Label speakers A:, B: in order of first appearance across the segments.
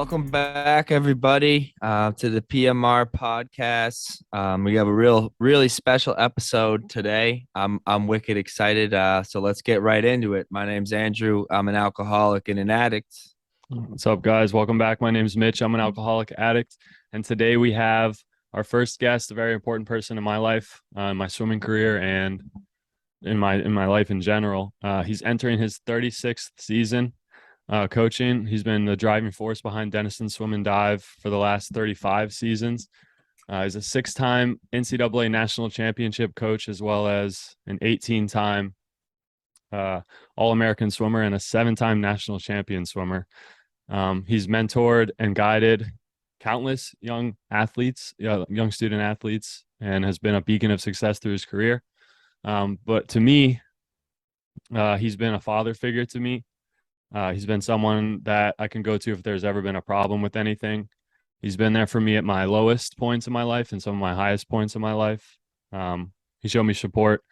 A: Welcome back, everybody, to the PMR podcast. We have a really special episode today. I'm wicked excited. So let's get right into it. My name's Andrew. I'm an alcoholic and an addict.
B: What's up, guys? Welcome back. My name's Mitch. I'm an alcoholic addict, and today we have our first guest, a very important person in my life, my swimming career, and in my life in general. He's entering his 36th season coaching. He's been the driving force behind Denison Swim and Dive for the last 35 seasons. He's a 6-time NCAA national championship coach, as well as an 18-time All-American swimmer and a 7-time national champion swimmer. He's mentored and guided countless young athletes, young student athletes, and has been a beacon of success through his career. But to me, he's been a father figure to me. He's been someone that I can go to if there's ever been a problem with anything. He's been there for me at my lowest points in my life and some of my highest points in my life. He showed me support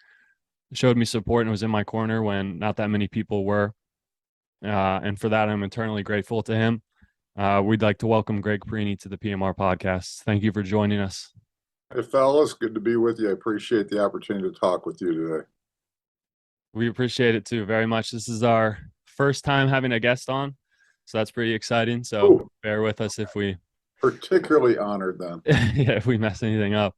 B: and was in my corner when not that many people were. And for that, I'm eternally grateful to him. We'd like to welcome Gregg Parini to the PMR podcast. Thank you for joining us.
C: Hey, fellas, good to be with you. I appreciate the opportunity to talk with you today.
B: We appreciate it too very much. This is our first time having a guest on, so that's pretty exciting. So bear with us if we
C: particularly honored then.
B: if we mess anything up.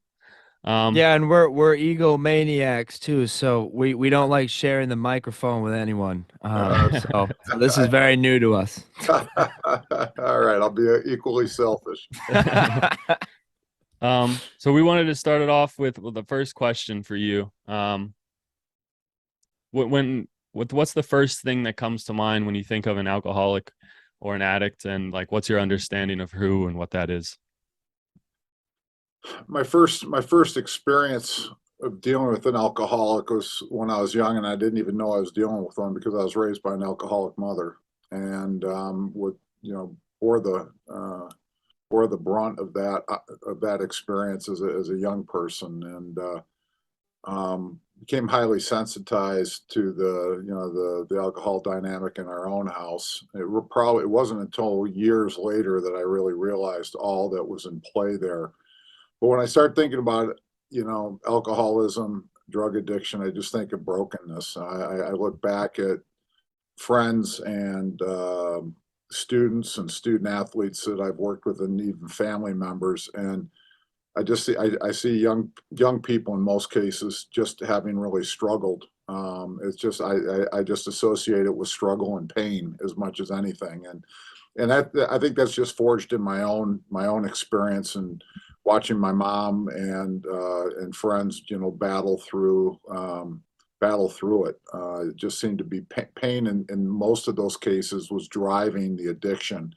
A: Yeah, and we're egomaniacs too, so we don't like sharing the microphone with anyone. So this is very new to us.
C: All right, I'll be equally selfish.
B: So we wanted to start it off with the first question for you. What's the first thing that comes to mind when you think of an alcoholic or an addict, and like what's your understanding of who and what that is?
C: My first experience of dealing with an alcoholic was when I was young, and I didn't even know I was dealing with one because I was raised by an alcoholic mother, and bore the brunt of that experience as a young person, and became highly sensitized to the alcohol dynamic in our own house. It wasn't until years later that I really realized all that was in play there. But when I start thinking about alcoholism, drug addiction, I just think of brokenness. I look back at friends and students and student athletes that I've worked with, and even family members, and I see young people in most cases just having really struggled. It's just I just associate it with struggle and pain as much as anything, and I think that's just forged in my own experience and watching my mom and friends battle through it. It just seemed to be pain in most of those cases was driving the addiction.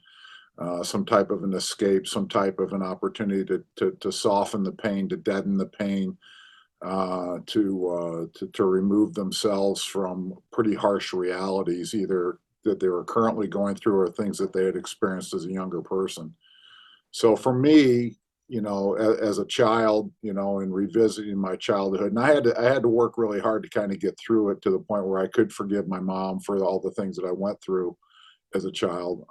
C: Some type of an escape, some type of an opportunity to soften the pain, to deaden the pain, to remove themselves from pretty harsh realities, either that they were currently going through or things that they had experienced as a younger person. So for me, as a child, and revisiting my childhood, and I had to work really hard to kind of get through it to the point where I could forgive my mom for all the things that I went through as a child.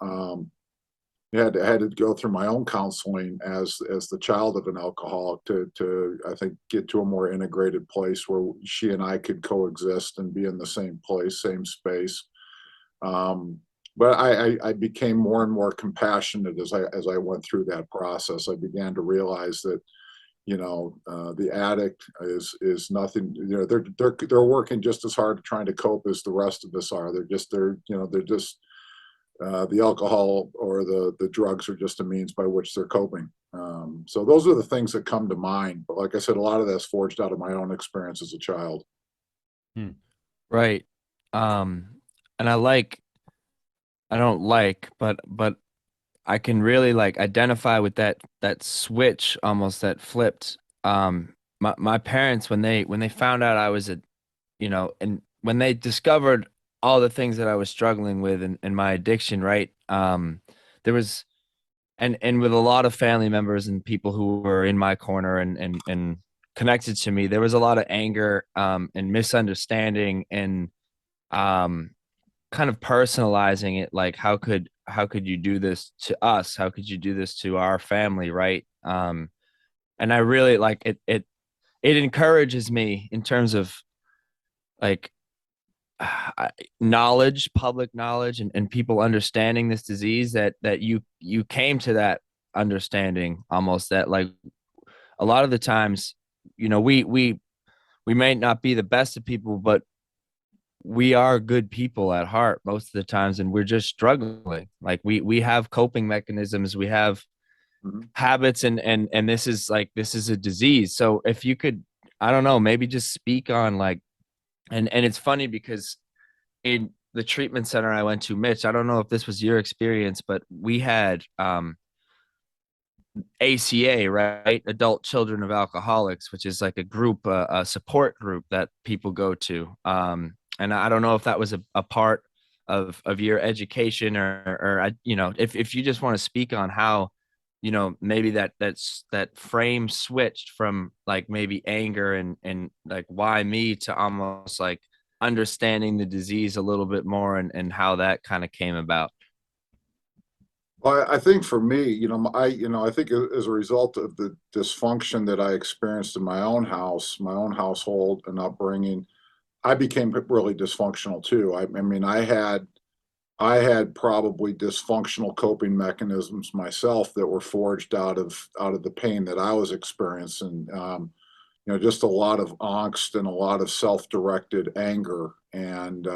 C: I had to go through my own counseling as the child of an alcoholic to I think get to a more integrated place where she and I could coexist and be in the same place, same space. But I became more and more compassionate as I went through that process. I began to realize that the addict is nothing. They're working just as hard trying to cope as the rest of us are. The alcohol or the drugs are just a means by which they're coping. So those are the things that come to mind. But like I said, a lot of that's forged out of my own experience as a child.
A: Right. And but I can really identify with that switch almost that flipped. My parents, when they found out I was and when they discovered all the things that I was struggling with and my addiction, right? There was, and with a lot of family members and people who were in my corner and connected to me, there was a lot of anger, and misunderstanding and, kind of personalizing it. Like, how could how could you do this to us? How could you do this to our family, right? And I really like it. It encourages me in terms of like knowledge, public knowledge, and people understanding this disease, that you came to that understanding, almost, that like a lot of the times, we may not be the best of people, but we are good people at heart most of the times, and we're just struggling. Like we have coping mechanisms, we have
C: Mhm.
A: habits, and this is a disease. So if you could, I don't know, maybe just speak on like, and it's funny because in the treatment center I went to, Mitch, I don't know if this was your experience, but we had ACA, right? Adult Children of Alcoholics, which is like a group, a support group that people go to. And I don't know if that was a part of your education, or if you just want to speak on how, maybe that frame switched from like maybe anger and like why me, to almost like understanding the disease a little bit more, and how that kind of came about.
C: Well, I think for me, I think as a result of the dysfunction that I experienced in my own house, my own household and upbringing, I became really dysfunctional too. I mean, I had probably dysfunctional coping mechanisms myself that were forged out of the pain that I was experiencing. Just a lot of angst and a lot of self-directed anger, and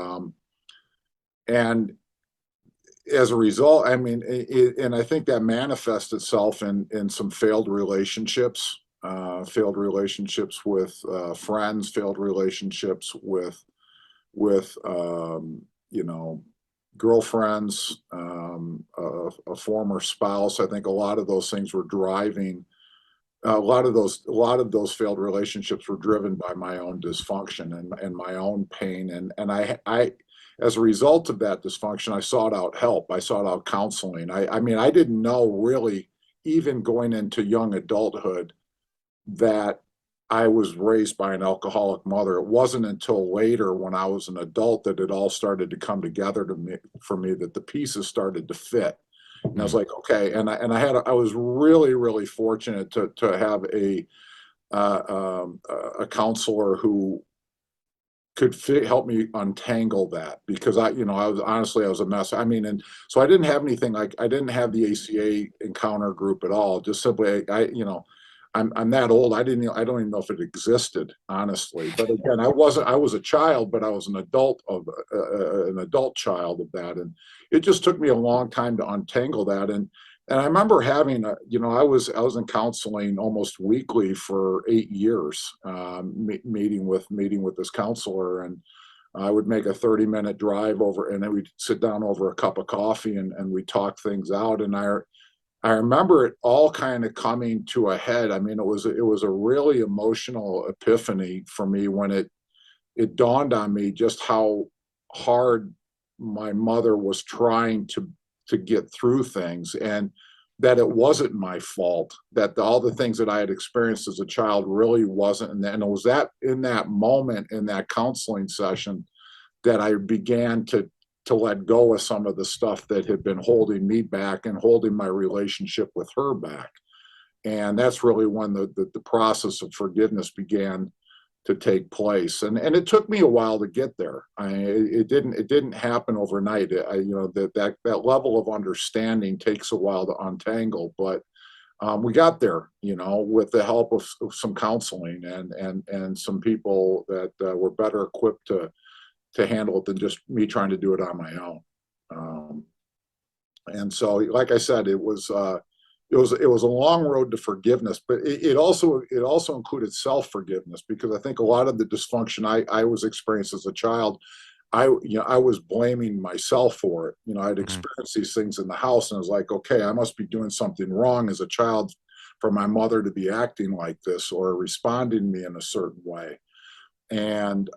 C: as a result, I mean, and I think that manifests itself in some failed relationships with friends, failed relationships with girlfriends, a former spouse. I think a lot of those things were driving. A lot of those failed relationships were driven by my own dysfunction and my own pain, and I as a result of that dysfunction, I sought out help. I sought out counseling. I mean, I didn't know really, even going into young adulthood, that I was raised by an alcoholic mother. It wasn't until later, when I was an adult, that it all started to come together for me, that the pieces started to fit. And I was
B: Mm.
C: like, okay. I was really, really fortunate to have a counselor who could help me untangle that, because I was a mess. I mean, and so I didn't have anything, like I didn't have the ACA encounter group at all. Just simply, I'm that old. I don't even know if it existed, honestly. But again, I was a child, but I was an adult child of that, and it just took me a long time to untangle that. And I remember having I was in counseling almost weekly for 8 years, meeting with this counselor, and I would make a 30-minute drive over, and then we'd sit down over a cup of coffee, and we talk things out. And I remember it all kind of coming to a head. I mean, it was a really emotional epiphany for me when it dawned on me just how hard my mother was trying to get through things, and that it wasn't my fault, that all the things that I had experienced as a child really wasn't. And it was that in that moment, in that counseling session, that I began to let go of some of the stuff that had been holding me back and holding my relationship with her back. And that's really when the process of forgiveness began to take place. And it took me a while to get there. It didn't happen overnight. That level of understanding takes a while to untangle, but we got there, with the help of some counseling and some people that were better equipped to handle it than just me trying to do it on my own. Um, and so, like I said, it was a long road to forgiveness, but it also included self-forgiveness, because I think a lot of the dysfunction I was experienced as a child, I was blaming myself for it. I'd
B: Mhm.
C: experienced these things in the house, and I was like, okay, I must be doing something wrong as a child for my mother to be acting like this or responding to me in a certain way. And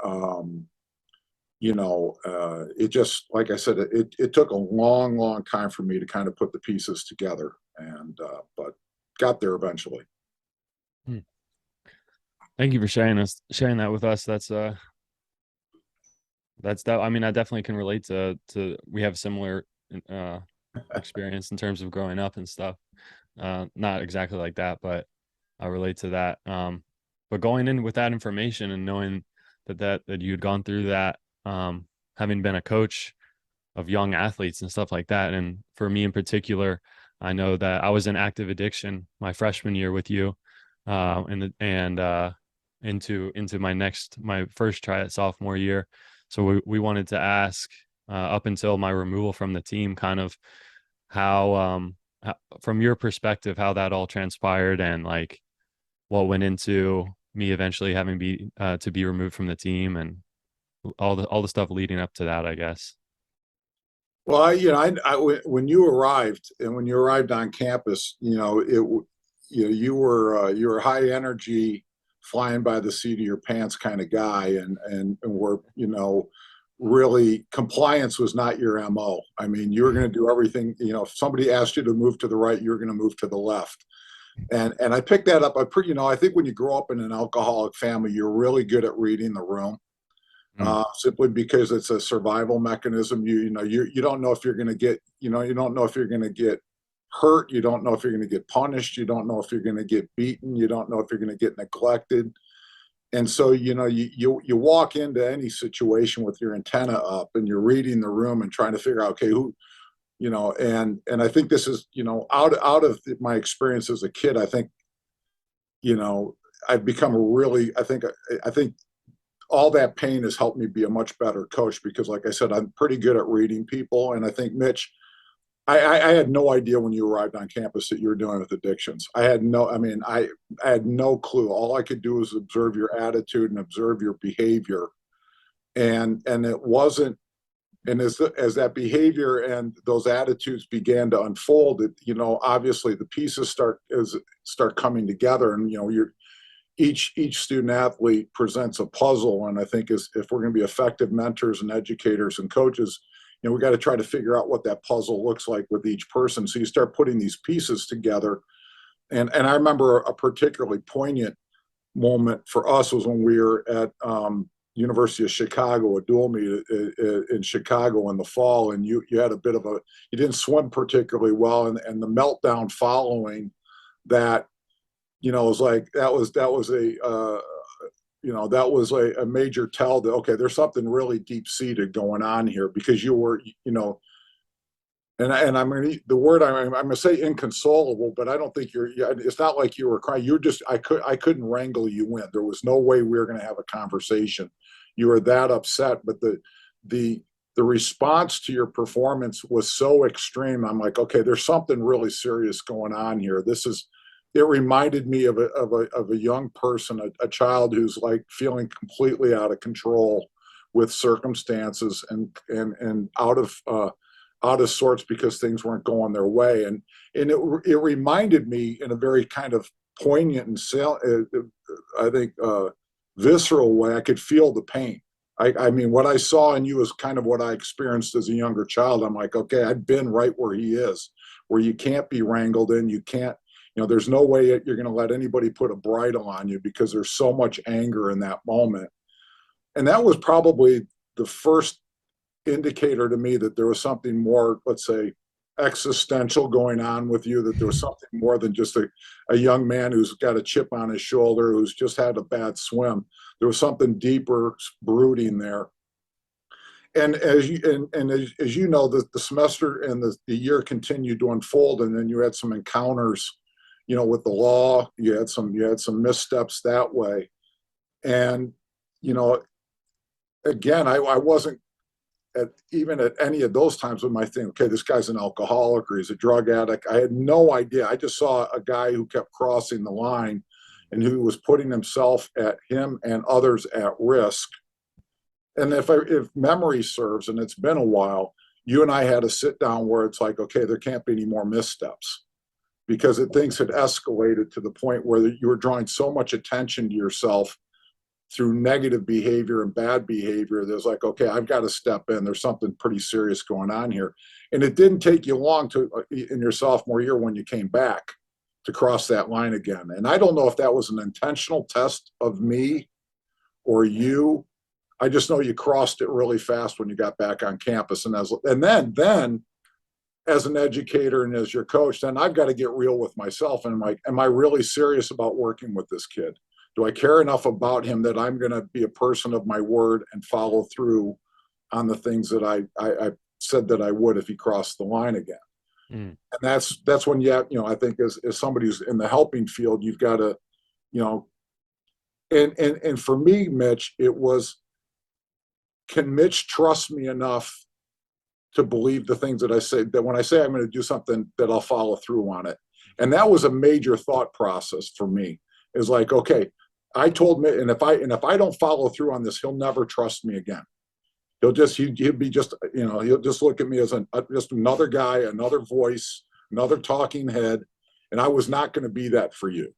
C: it just, like I said, it took a long, long time for me to kind of put the pieces together, but got there eventually.
B: Hmm. Thank you for sharing that with us. That's that. I mean, I definitely can relate to we have similar experience in terms of growing up and stuff. Not exactly like that, but I relate to that. But going in with that information and knowing that you'd gone through that, having been a coach of young athletes and stuff like that. And for me in particular, I know that I was in active addiction my freshman year with you, into my first try at sophomore year. So we wanted to ask, up until my removal from the team, kind of from your perspective, how that all transpired and like what went into me eventually having to be removed from the team and all the stuff leading up to that, I guess.
C: Well, when you arrived and when you arrived on campus, you were high energy, flying by the seat of your pants kind of guy, and were, really compliance was not your MO. I mean, you were going to do everything. If somebody asked you to move to the right, you were going to move to the left. And I picked that up. I think when you grow up in an alcoholic family, you're really good at reading the room. Simply because it's a survival mechanism. You don't know if you're going to get, you don't know if you're going to get hurt. You don't know if you're going to get punished. You don't know if you're going to get beaten. You don't know if you're going to get neglected. And so, you walk into any situation with your antenna up and you're reading the room and trying to figure out, okay, who, and I think this is, out of my experience as a kid, I think, I've become I think all that pain has helped me be a much better coach because, like I said, I'm pretty good at reading people. And I think, Mitch, I had no idea when you arrived on campus that you were dealing with addictions. I had no clue. All I could do was observe your attitude and observe your behavior. And it wasn't, and as that behavior and those attitudes began to unfold, obviously the pieces start coming together, and each student athlete presents a puzzle. And I think if we're going to be effective mentors and educators and coaches, we got to try to figure out what that puzzle looks like with each person. So you start putting these pieces together. And I remember a particularly poignant moment for us was when we were at University of Chicago, a dual meet in Chicago in the fall. And you had a bit of you didn't swim particularly well. And the meltdown following that, it was like, that was a major tell that, okay, there's something really deep seated going on here, because you were, and I'm going to, the word I'm going to say inconsolable, but I don't think it's not like you were crying. I couldn't wrangle you in. There was no way we were going to have a conversation. You were that upset, but the response to your performance was so extreme. I'm like, okay, there's something really serious going on here. It reminded me of a young person, a child who's like feeling completely out of control with circumstances and out of sorts because things weren't going their way. And it reminded me in a very kind of poignant and I think visceral way. I could feel the pain. I mean, what I saw in you is kind of what I experienced as a younger child. I'm like, okay, I've been right where he is, where you can't be wrangled in. You can't, there's no way you're going to let anybody put a bridle on you because there's so much anger in that moment. And that was probably the first indicator to me that there was something more, let's say, existential going on with you, that there was something more than just a young man who's got a chip on his shoulder, who's just had a bad swim. There was something deeper brooding there. And as you know, the semester and the year continued to unfold, and then you had some encounters, with the law. You had some missteps that way. And, again, I wasn't even at any of those times with my thing, okay, this guy's an alcoholic or he's a drug addict. I had no idea. I just saw a guy who kept crossing the line and who was putting him and others at risk. And if memory serves, and it's been a while, you and I had a sit down where it's like, okay, there can't be any more missteps, because things had escalated to the point where you were drawing so much attention to yourself through negative behavior and bad behavior. There's like, okay, I've got to step in. There's something pretty serious going on here. And it didn't take you long in your sophomore year when you came back to cross that line again. And I don't know if that was an intentional test of me or you. I just know you crossed it really fast when you got back on campus. And then as an educator and as your coach, then I've got to get real with myself. And I'm like, am I really serious about working with this kid? Do I care enough about him that I'm going to be a person of my word and follow through on the things that I said that I would if he crossed the line again?
B: Mm.
C: And that's when I think as somebody who's in the helping field, you've got to, you know, and for me, Mitch, it was, can Mitch trust me enough to believe the things that I say, that when I say I'm going to do something, that I'll follow through on it? And that was a major thought process for me, is like, okay, I told Mitch, and if I don't follow through on this, he'll never trust me again. He'll be just, he'll just look at me as just another guy, another voice, another talking head. And I was not going to be that for you.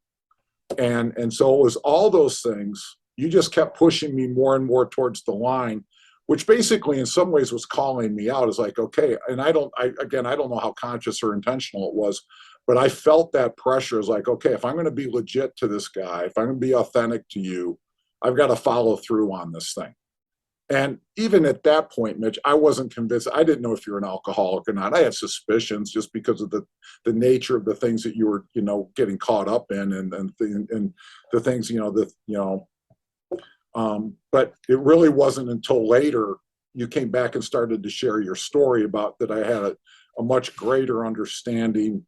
C: And so it was all those things. You just kept pushing me more and more towards the line, which basically in some ways was calling me out. It's like, okay. And I don't know how conscious or intentional it was, but I felt that pressure. Is like, okay, if I'm going to be legit to this guy, if I'm going to be authentic to you, I've got to follow through on this thing. And even at that point, Mitch, I wasn't convinced. I didn't know if you're an alcoholic or not. I had suspicions just because of the nature of the things that you were, getting caught up in, and the things, but it really wasn't until later you came back and started to share your story about that. I had a much greater understanding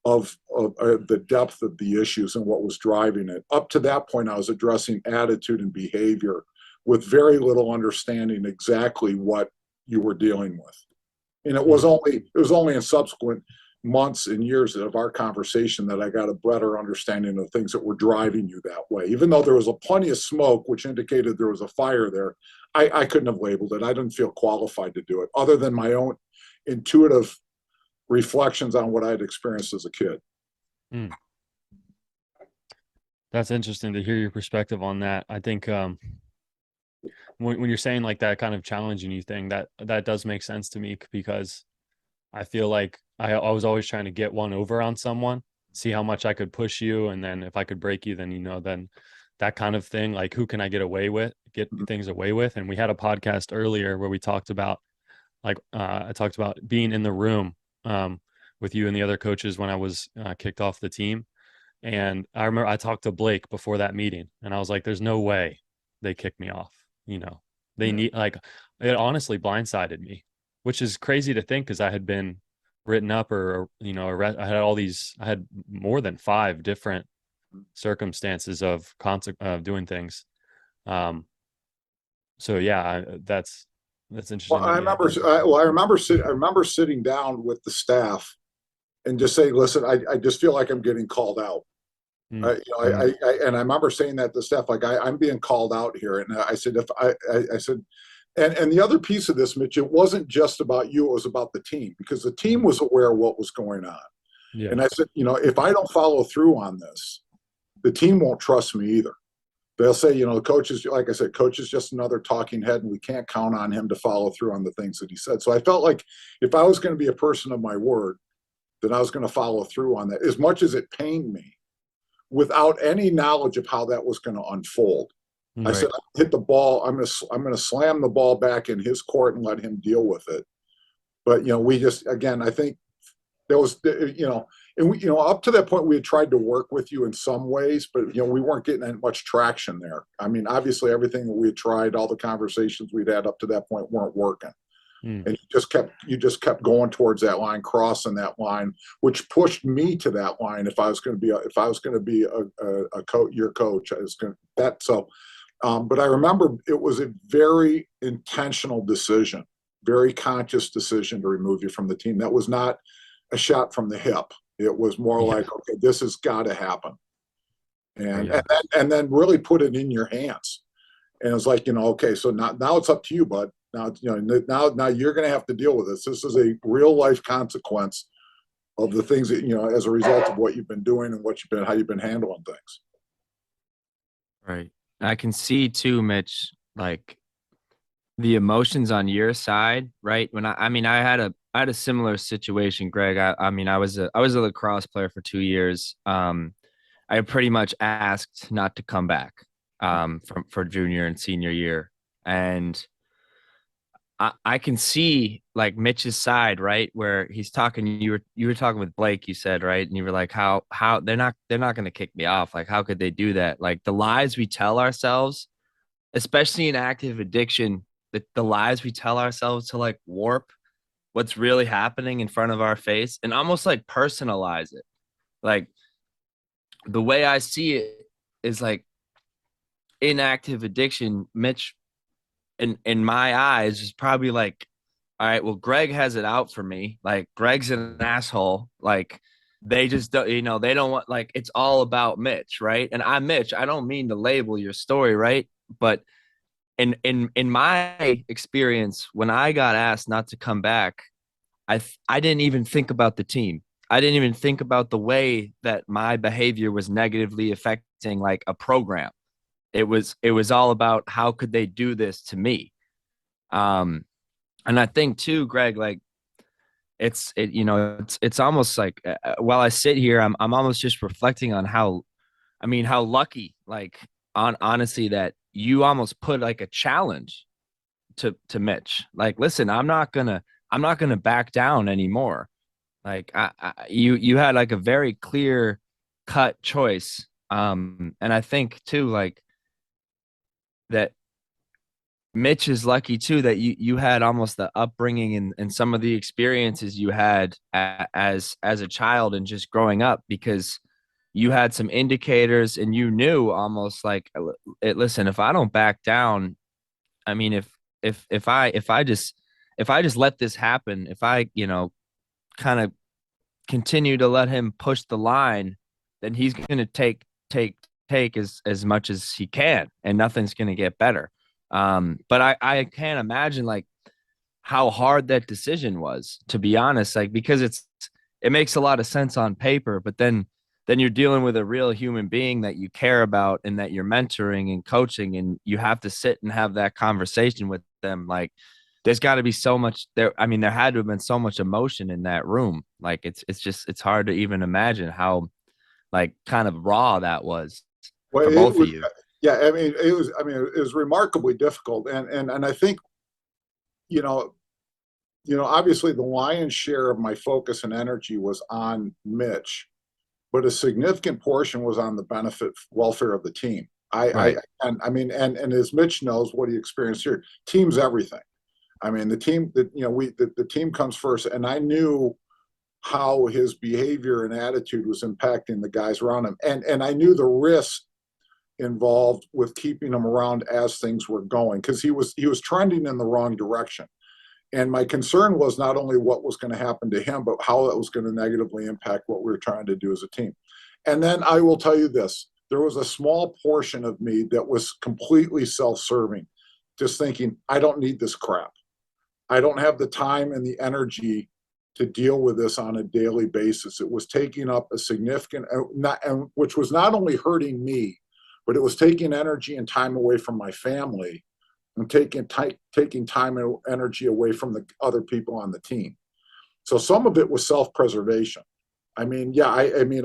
C: of the depth of the issues and what was driving it. Up to that point, I was addressing attitude and behavior with very little understanding exactly what you were dealing with. And it was only in subsequent months and years of our conversation that I got a better understanding of things that were driving you that way. Even though there was plenty of smoke, which indicated there was a fire there, I couldn't have labeled it. I didn't feel qualified to do it, other than my own intuitive reflections on what I had experienced as a kid.
B: Mm. That's interesting to hear your perspective on that. I think when you're saying like that kind of challenging you thing, that does make sense to me, because I feel like I was always trying to get one over on someone, see how much I could push you, and then if I could break you, then then that kind of thing, like who can I get things away with. And we had a podcast earlier where we talked about I talked about being in the room with you and the other coaches when I was kicked off the team. And I remember I talked to Blake before that meeting, and I was like, there's no way they kicked me off. They need, it honestly blindsided me, which is crazy to think, because I had been written up or I had more than 5 different circumstances of doing things. So yeah, that's interesting.
C: Well, I remember sitting down with the staff and just saying, listen, I just feel like I'm getting called out. And I remember saying that to staff, like, I'm being called out here. And I said, and the other piece of this, Mitch, it wasn't just about you, it was about the team, because the team was aware of what was going on.
B: Yeah.
C: And I said, if I don't follow through on this, the team won't trust me either. They'll say, the coach is, like I said, coach is just another talking head, and we can't count on him to follow through on the things that he said. So I felt like if I was going to be a person of my word, then I was going to follow through on that, as much as it pained me, without any knowledge of how that was going to unfold.
B: Right.
C: I said, hit the ball. I'm going to slam the ball back in his court and let him deal with it. But, we just, again, I think there was, and we, up to that point, we had tried to work with you in some ways, but, we weren't getting much traction there. I mean, obviously everything that we had tried, all the conversations we'd had up to that point weren't working. And you just kept going towards that line, crossing that line, which pushed me to that line. If I was going to be a coach, your coach, I was going to that. So, but I remember it was a very intentional decision, very conscious decision to remove you from the team. That was not a shot from the hip. It was more like, okay, this has got to happen, and then really put it in your hands. And it was like, okay, so now it's up to you, bud. Now, now you're going to have to deal with this. This is a real life consequence of the things that, as a result of what you've been doing and how you've been handling things.
A: Right. I can see too, Mitch, like the emotions on your side, right? When I had a similar situation, Greg. I was a lacrosse player for 2 years. I pretty much asked not to come back for junior and senior year. And I can see like Mitch's side, right? Where he's talking, you were talking with Blake, you said, right? And you were like, how they're not gonna kick me off. Like, how could they do that? Like the lies we tell ourselves, especially in active addiction, the lies we tell ourselves to like warp what's really happening in front of our face and almost like personalize it. Like the way I see it is like in active addiction, Mitch in my eyes is probably like, all right, well, Gregg has it out for me. Like Gregg's an asshole. Like they just don't, they don't want, like it's all about Mitch, right? And I'm Mitch. I don't mean to label your story, right? But in my experience, when I got asked not to come back, I didn't even think about the team. I didn't even think about the way that my behavior was negatively affecting like a program. It was all about how could they do this to me. Um, and I think too, Gregg, like it's almost like while I sit here, I'm almost just reflecting on how, I mean, how lucky, like honestly, that you almost put like a challenge to Mitch. Like, listen, I'm not gonna back down anymore. Like you had like a very clear cut choice. And I think too, like that Mitch is lucky too that you had almost the upbringing and some of the experiences you had as a child and just growing up, because you had some indicators and you knew almost like, listen, if I don't back down, I mean, if I just let this happen, if I kind of continue to let him push the line, then he's going to take as much as he can, and nothing's going to get better. But I can't imagine like how hard that decision was, to be honest, like because it makes a lot of sense on paper, but then you're dealing with a real human being that you care about and that you're mentoring and coaching, and you have to sit and have that conversation with them. Like there's got to be so much there. I mean, there had to have been so much emotion in that room. Like it's hard to even imagine how like kind of raw that was
C: Well,
A: for
C: it
A: both of
C: was,
A: you.
C: yeah, I mean, it was remarkably difficult. And I think, you know, obviously the lion's share of my focus and energy was on Mitch, but a significant portion was on the benefit welfare of the team.
A: Right.
C: And I mean, and as Mitch knows what he experienced here, team's everything. I mean, the team that, the team comes first. And I knew how his behavior and attitude was impacting the guys around him. And I knew the risk involved with keeping him around as things were going, because he was trending in the wrong direction. And my concern was not only what was going to happen to him, but how that was going to negatively impact what we were trying to do as a team. And then I will tell you this, there was a small portion of me that was completely self-serving, just thinking, I don't need this crap. I don't have the time and the energy to deal with this on a daily basis. It was taking up a significant, which was not only hurting me, but it was taking energy and time away from my family and taking time and energy away from the other people on the team. So some of it was self-preservation. I mean, yeah, I mean,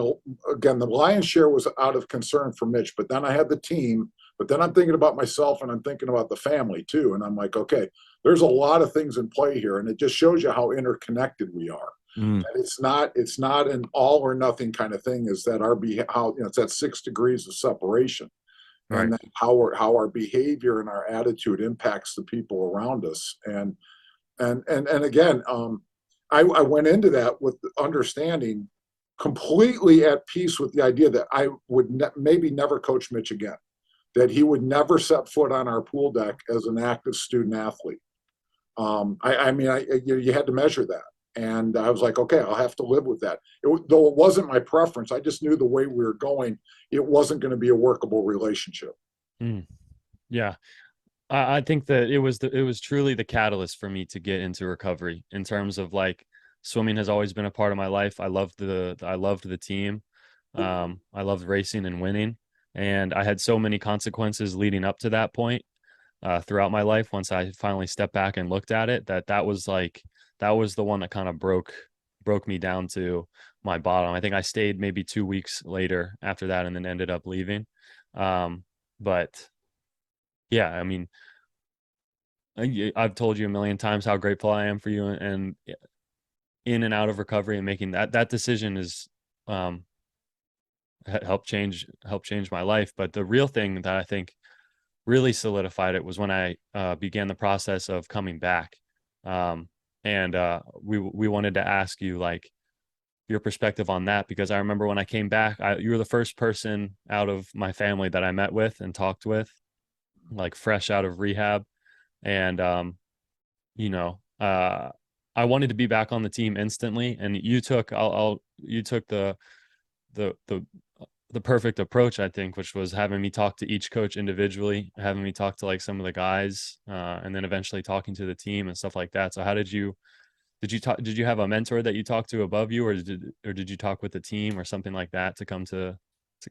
C: again, the lion's share was out of concern for Mitch, but then I had the team, but then I'm thinking about myself and I'm thinking about the family too. And I'm like, okay, there's a lot of things in play here. And it just shows you how interconnected we are.
A: Mm,
C: And it's not an all or nothing kind of thing. Is that it's that 6 degrees of separation, and
A: right.
C: then how our behavior and our attitude impacts the people around us. And again, I went into that with the understanding, completely at peace with the idea that I would maybe never coach Mitch again, that he would never set foot on our pool deck as an active student athlete. I mean, you had to measure that. And I was like, okay, I'll have to live with that. Though it wasn't my preference, I just knew the way we were going, it wasn't going to be a workable relationship.
B: Mm, yeah. I think that it was truly the catalyst for me to get into recovery in terms of like swimming has always been a part of my life. I loved the team. I loved racing and winning. And I had so many consequences leading up to that point throughout my life. Once I finally stepped back and looked at it, that was the one that kind of broke me down to my bottom. I think I stayed maybe 2 weeks later after that and then ended up leaving. But yeah, I mean, I've told you a million times how grateful I am for you, and in and out of recovery, and making that decision is um helped change my life. But the real thing that I think really solidified it was when I began the process of coming back. Um, and we wanted to ask you like your perspective on that, because I remember when I came back, you were the first person out of my family that I met with and talked with, like fresh out of rehab. And you know, I wanted to be back on the team instantly, and you took you took the the the perfect approach, I think, which was having me talk to each coach individually, having me talk to like some of the guys, and then eventually talking to the team and stuff like that. So how did you talk, did you have a mentor that you talked to above you, or did you talk with the team or something like that to come to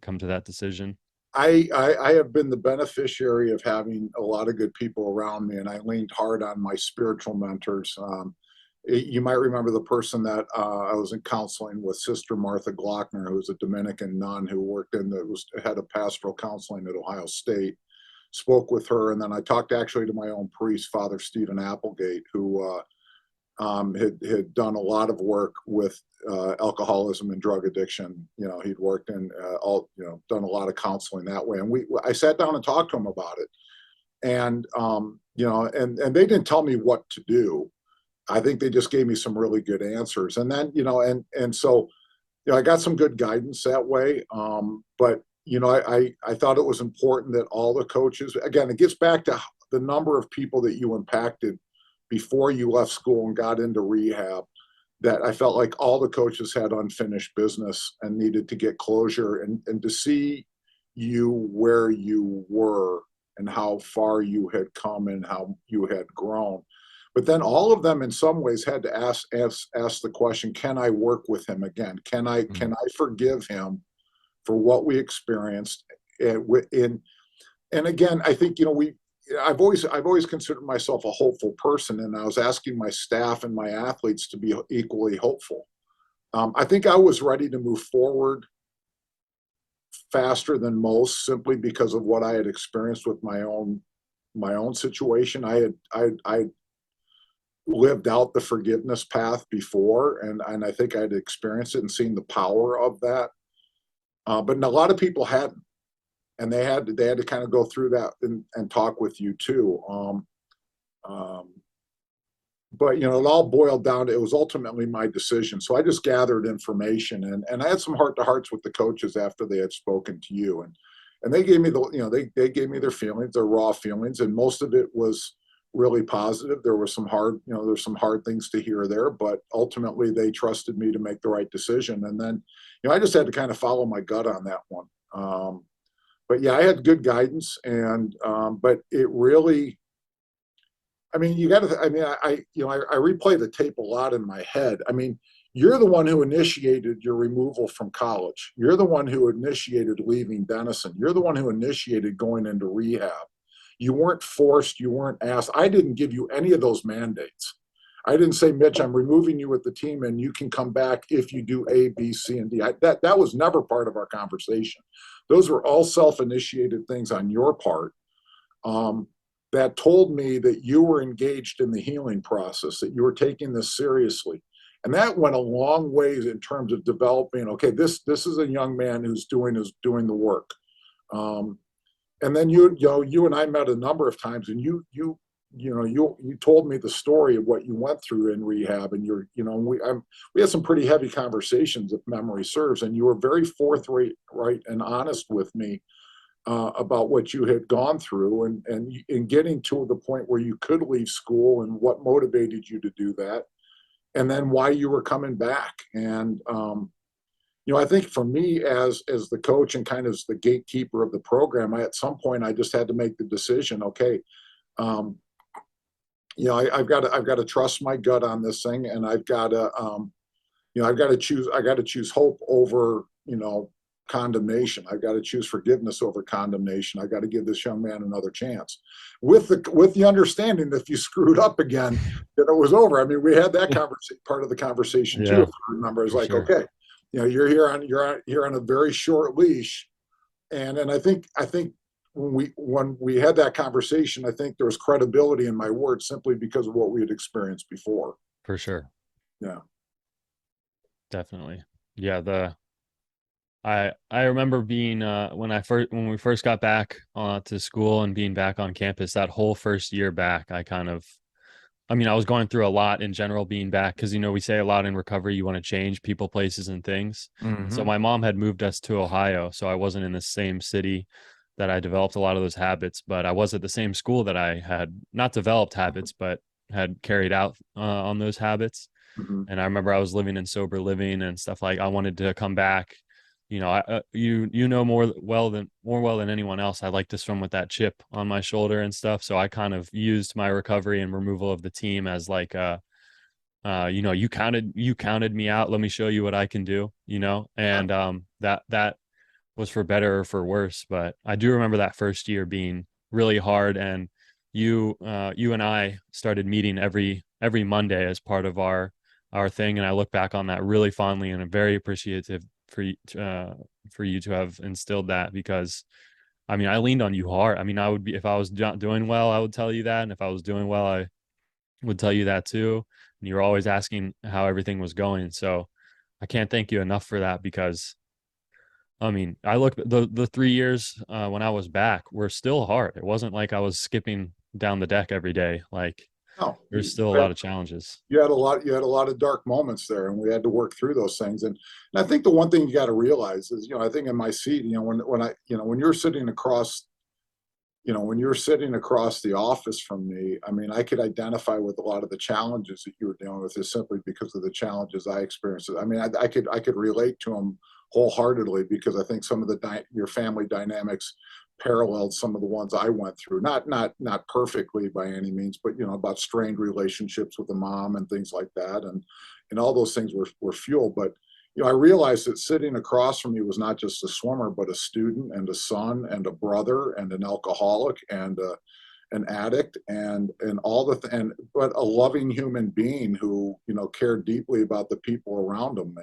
B: that decision?
C: I have been the beneficiary of having a lot of good people around me, and I leaned hard on my spiritual mentors. You might remember the person that I was in counseling with, Sister Martha Glockner, who was a Dominican nun who worked was head of pastoral counseling at Ohio State. Spoke with her, and then I talked actually to my own priest, Father Stephen Applegate, who had done a lot of work with alcoholism and drug addiction. You know, he'd worked in done a lot of counseling that way. And I sat down and talked to him about it. And and they didn't tell me what to do. I think they just gave me some really good answers. And then, and so, I got some good guidance that way. But I thought it was important that all the coaches, again, it gets back to the number of people that you impacted before you left school and got into rehab, that I felt like all the coaches had unfinished business and needed to get closure, and to see you where you were and how far you had come and how you had grown. But then all of them in some ways had to ask the question, can I work with him again? Can I forgive him for what we experienced? And again, I think, I've always considered myself a hopeful person, and I was asking my staff and my athletes to be equally hopeful. I think I was ready to move forward faster than most, simply because of what I had experienced with my own situation. I lived out the forgiveness path before, and I think I'd experienced it and seen the power of that. But a lot of people hadn't. And they had to kind of go through that and talk with you too. But it all boiled down to, it was ultimately my decision. So I just gathered information, and I had some heart to hearts with the coaches after they had spoken to you, and they gave me they gave me their feelings, their raw feelings, and most of it was really positive. There were some there's some hard things to hear there, but ultimately they trusted me to make the right decision. And then I just had to kind of follow my gut on that one. But yeah, I had good guidance, and but it really, I mean, you got to. I mean, I replay the tape a lot in my head. I mean, you're the one who initiated your removal from college. You're the one who initiated leaving Denison. You're the one who initiated going into rehab. You weren't forced. You weren't asked. I didn't give you any of those mandates. I didn't say, Mitch, I'm removing you with the team and you can come back if you do A, B, C, and D. That was never part of our conversation. Those were all self-initiated things on your part, that told me that you were engaged in the healing process, that you were taking this seriously. And that went a long ways in terms of developing, okay, this is a young man who's doing the work. And then you and I met a number of times, and you told me the story of what you went through in rehab, and we had some pretty heavy conversations, if memory serves, and you were very forthright, and honest with me about what you had gone through, and in getting to the point where you could leave school, and what motivated you to do that, and then why you were coming back. And I think for me, as the coach and kind of as the gatekeeper of the program, at some point I just had to make the decision. Okay, I've got to trust my gut on this thing, and I've got to choose hope over condemnation. I've got to choose forgiveness over condemnation. I've got to give this young man another chance, with the understanding that if you screwed up again, that it was over. I mean, we had that part of the conversation too. If you remember, it's like, sure. Okay, you're here on a very short leash, and I think when we had that conversation, I think there was credibility in my words simply because of what we had experienced before.
B: For sure.
C: Yeah.
B: Definitely. Yeah, I remember being when we first got back to school and being back on campus, that whole first year back, I mean, I was going through a lot in general being back because, we say a lot in recovery, you want to change people, places, and things. And so
A: Mm-hmm.
B: my mom had moved us to Ohio, so I wasn't in the same city that I developed a lot of those habits, but I was at the same school that I had not developed habits, but had carried out on those habits.
C: Mm-hmm.
B: And I remember I was living in sober living and stuff. Like I wanted to come back. You know more well than anyone else. I like to swim with that chip on my shoulder and stuff. So I kind of used my recovery and removal of the team as like you counted me out. Let me show you what I can do. And that was for better or for worse. But I do remember that first year being really hard. And you and I started meeting every Monday as part of our thing. And I look back on that really fondly, and I'm very appreciative for you to have instilled that, because I mean, I leaned on you hard. I mean, I would be, if I was not doing well, I would tell you that. And if I was doing well, I would tell you that too. And you were always asking how everything was going. So I can't thank you enough for that, because I mean, I look the 3 years when I was back were still hard. It wasn't like I was skipping down the deck every day. Like
C: No,
B: there's still a lot of challenges.
C: you had a lot of dark moments there, and we had to work through those things. And I think the one thing you got to realize is, I think in my seat, when you're sitting across, when you're sitting across the office from me, I mean, I could identify with a lot of the challenges that you were dealing with, is simply because of the challenges I experienced. I mean, I could relate to them wholeheartedly, because I think some of your family dynamics paralleled some of the ones I went through. Not perfectly by any means, but about strained relationships with the mom and things like that, and all those things were fuel. But I realized that sitting across from me was not just a swimmer, but a student and a son and a brother and an alcoholic and an addict and all but a loving human being who cared deeply about the people around him,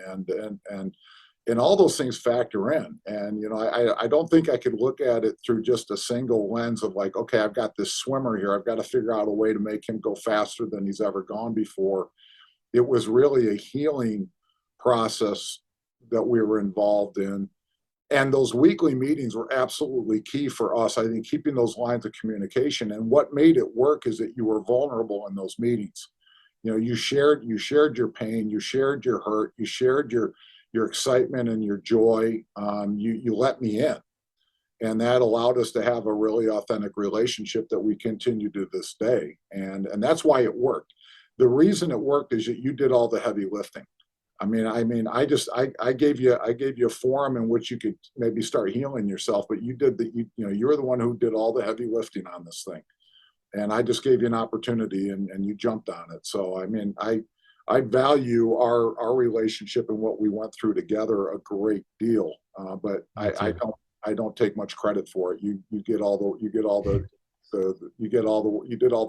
C: and all those things factor in. And I don't think I could look at it through just a single lens of like, okay, I've got this swimmer here, I've got to figure out a way to make him go faster than he's ever gone before. It was really a healing process that we were involved in. And those weekly meetings were absolutely key for us, I think, keeping those lines of communication. And what made it work is that you were vulnerable in those meetings. You shared your pain, you shared your hurt, you shared your excitement and your joy. You let me in. And that allowed us to have a really authentic relationship that we continue to this day. And that's why it worked. The reason it worked is that you did all the heavy lifting. I gave you a forum in which you could maybe start healing yourself, but you did you're the one who did all the heavy lifting on this thing. And I just gave you an opportunity, and you jumped on it. So, I mean, I value our relationship and what we went through together a great deal. But I don't take much credit for it. You did all the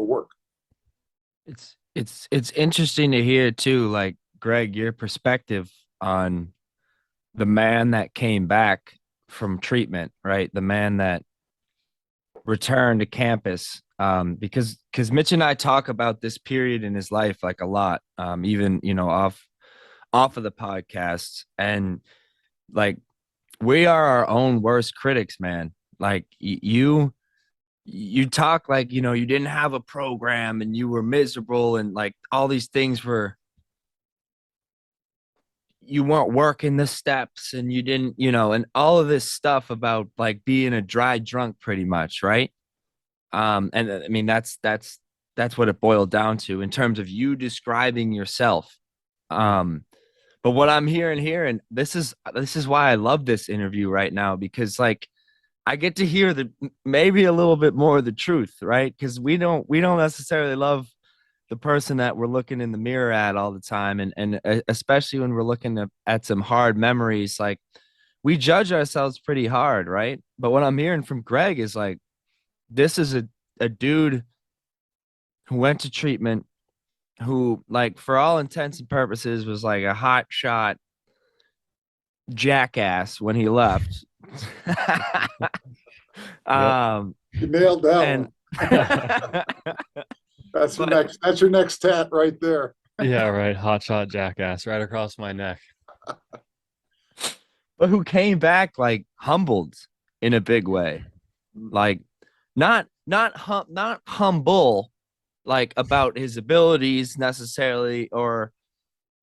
C: work.
A: It's interesting to hear too, like Greg, your perspective on the man that came back from treatment, right? The man that returned to campus. Because Mitch and I talk about this period in his life like a lot, even off of the podcast, and like we are our own worst critics, man. Like you talk like you didn't have a program and you were miserable and like all these things were, you weren't working the steps and you didn't, and all of this stuff about like being a dry drunk pretty much, right? And I mean that's what it boiled down to in terms of you describing yourself. But what I'm hearing here, and this is why I love this interview right now, because like I get to hear maybe a little bit more of the truth, right? Because we don't necessarily love the person that we're looking in the mirror at all the time, and especially when we're looking at some hard memories, like we judge ourselves pretty hard, right? But what I'm hearing from Greg is like this is a dude who went to treatment, who like for all intents and purposes was like a hot shot jackass when he left.
B: Yep.
C: You nailed that
A: And
C: one. That's the
A: but
C: next. That's your next tat right there.
B: Yeah, right. Hot shot jackass right across my neck.
A: but who came back like humbled in a big way. Like not humble like about his abilities necessarily or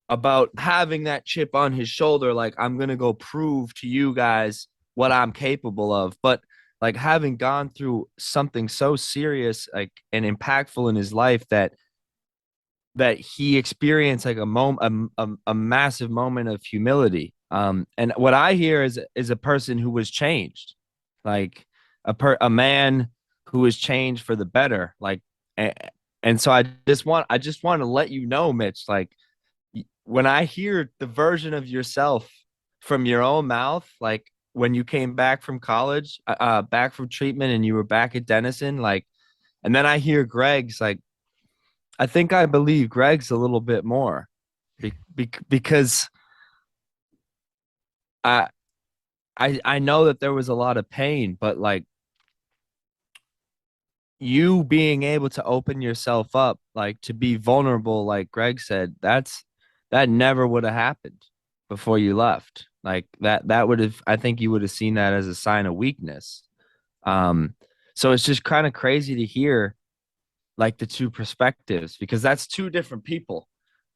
A: about having that chip on his shoulder like I'm going to go prove to you guys what I'm capable of, but like having gone through something so serious like and impactful in his life that he experienced like a massive moment of humility. And what I hear is a person who was changed, like a man who was changed for the better. Like, and so I just want to let you know, Mitch, like when I hear the version of yourself from your own mouth, like when you came back from college, back from treatment and you were back at Denison, like, and then I hear Gregg's like, I think I believe Gregg's a little bit more because I, I know that there was a lot of pain, but like you being able to open yourself up, like to be vulnerable, like Gregg said, that never would have happened before you left. Like that would have, I think you would have seen that as a sign of weakness. Um, so it's just kind of crazy to hear like the two perspectives because that's two different people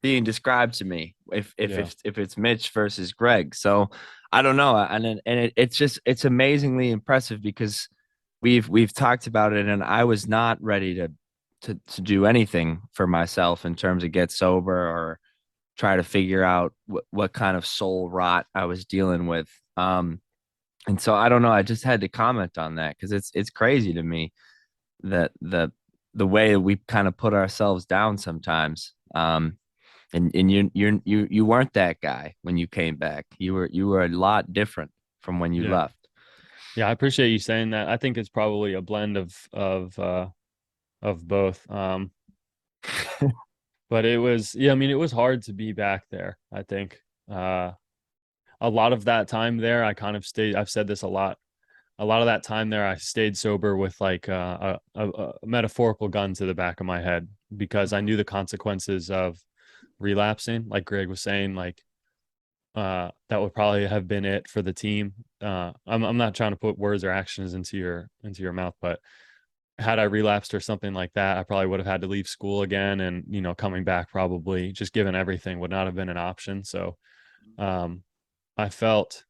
A: being described to me
B: Yeah.
A: if it's Mitch versus Gregg. So I don't know, it's just it's amazingly impressive because we've talked about it, and I was not ready to do anything for myself in terms of get sober or try to figure out what kind of soul rot I was dealing with. And so I don't know. I just had to comment on that because it's crazy to me that the way we kind of put ourselves down sometimes. And you weren't that guy when you came back. You were a lot different from when you
B: Yeah.
A: left.
B: Yeah, I appreciate you saying that. I think it's probably a blend of both. But it was, yeah, I mean, it was hard to be back there, I think. Uh a lot of that time there, I kind of stayed, I've said this a lot. A lot of that time there, I stayed sober with like a metaphorical gun to the back of my head because I knew the consequences of relapsing. Like Greg was saying, like that would probably have been it for the team. I'm not trying to put words or actions into your mouth, but had I relapsed or something like that, I probably would have had to leave school again, and coming back probably just given everything would not have been an option. So um, I felt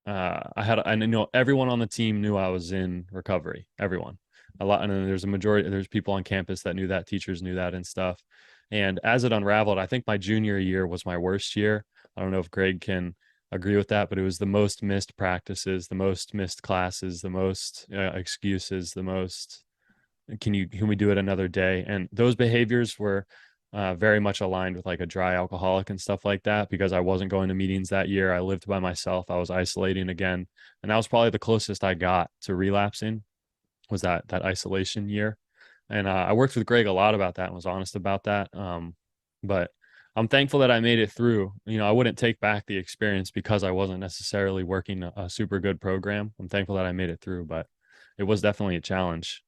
B: I know everyone on the team knew I was in recovery. Everyone, a lot, and then there's a majority. There's people on campus that knew that, teachers knew that, and stuff. And as it unraveled, I think my junior year was my worst year. I don't know if Greg can agree with that, but it was the most missed practices, the most missed classes, the most excuses, the most can we do it another day? And those behaviors were very much aligned with like a dry alcoholic and stuff like that because I wasn't going to meetings that year. I lived by myself. I was isolating again, and that was probably the closest I got to relapsing was that isolation year. And I worked with Greg a lot about that and was honest about that. But I'm thankful that I made it through. I wouldn't take back the experience because I wasn't necessarily working a super good program. I'm thankful that I made it through, but it was definitely a challenge.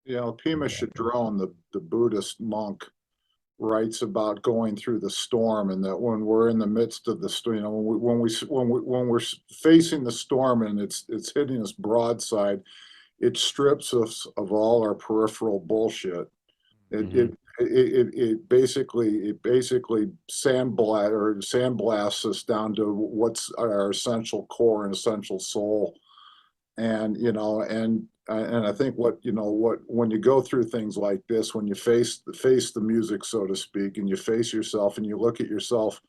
C: Pema Chödrön, the Buddhist monk, writes about going through the storm, and that when we're in the midst of the storm, when we're facing the storm and it's hitting us broadside, it strips us of all our peripheral bullshit. It
B: Mm-hmm.
C: it basically sandblasts us down to what's our essential core and essential soul. And I think what when you go through things like this, when you face the music, so to speak, and you face yourself and you look at yourself,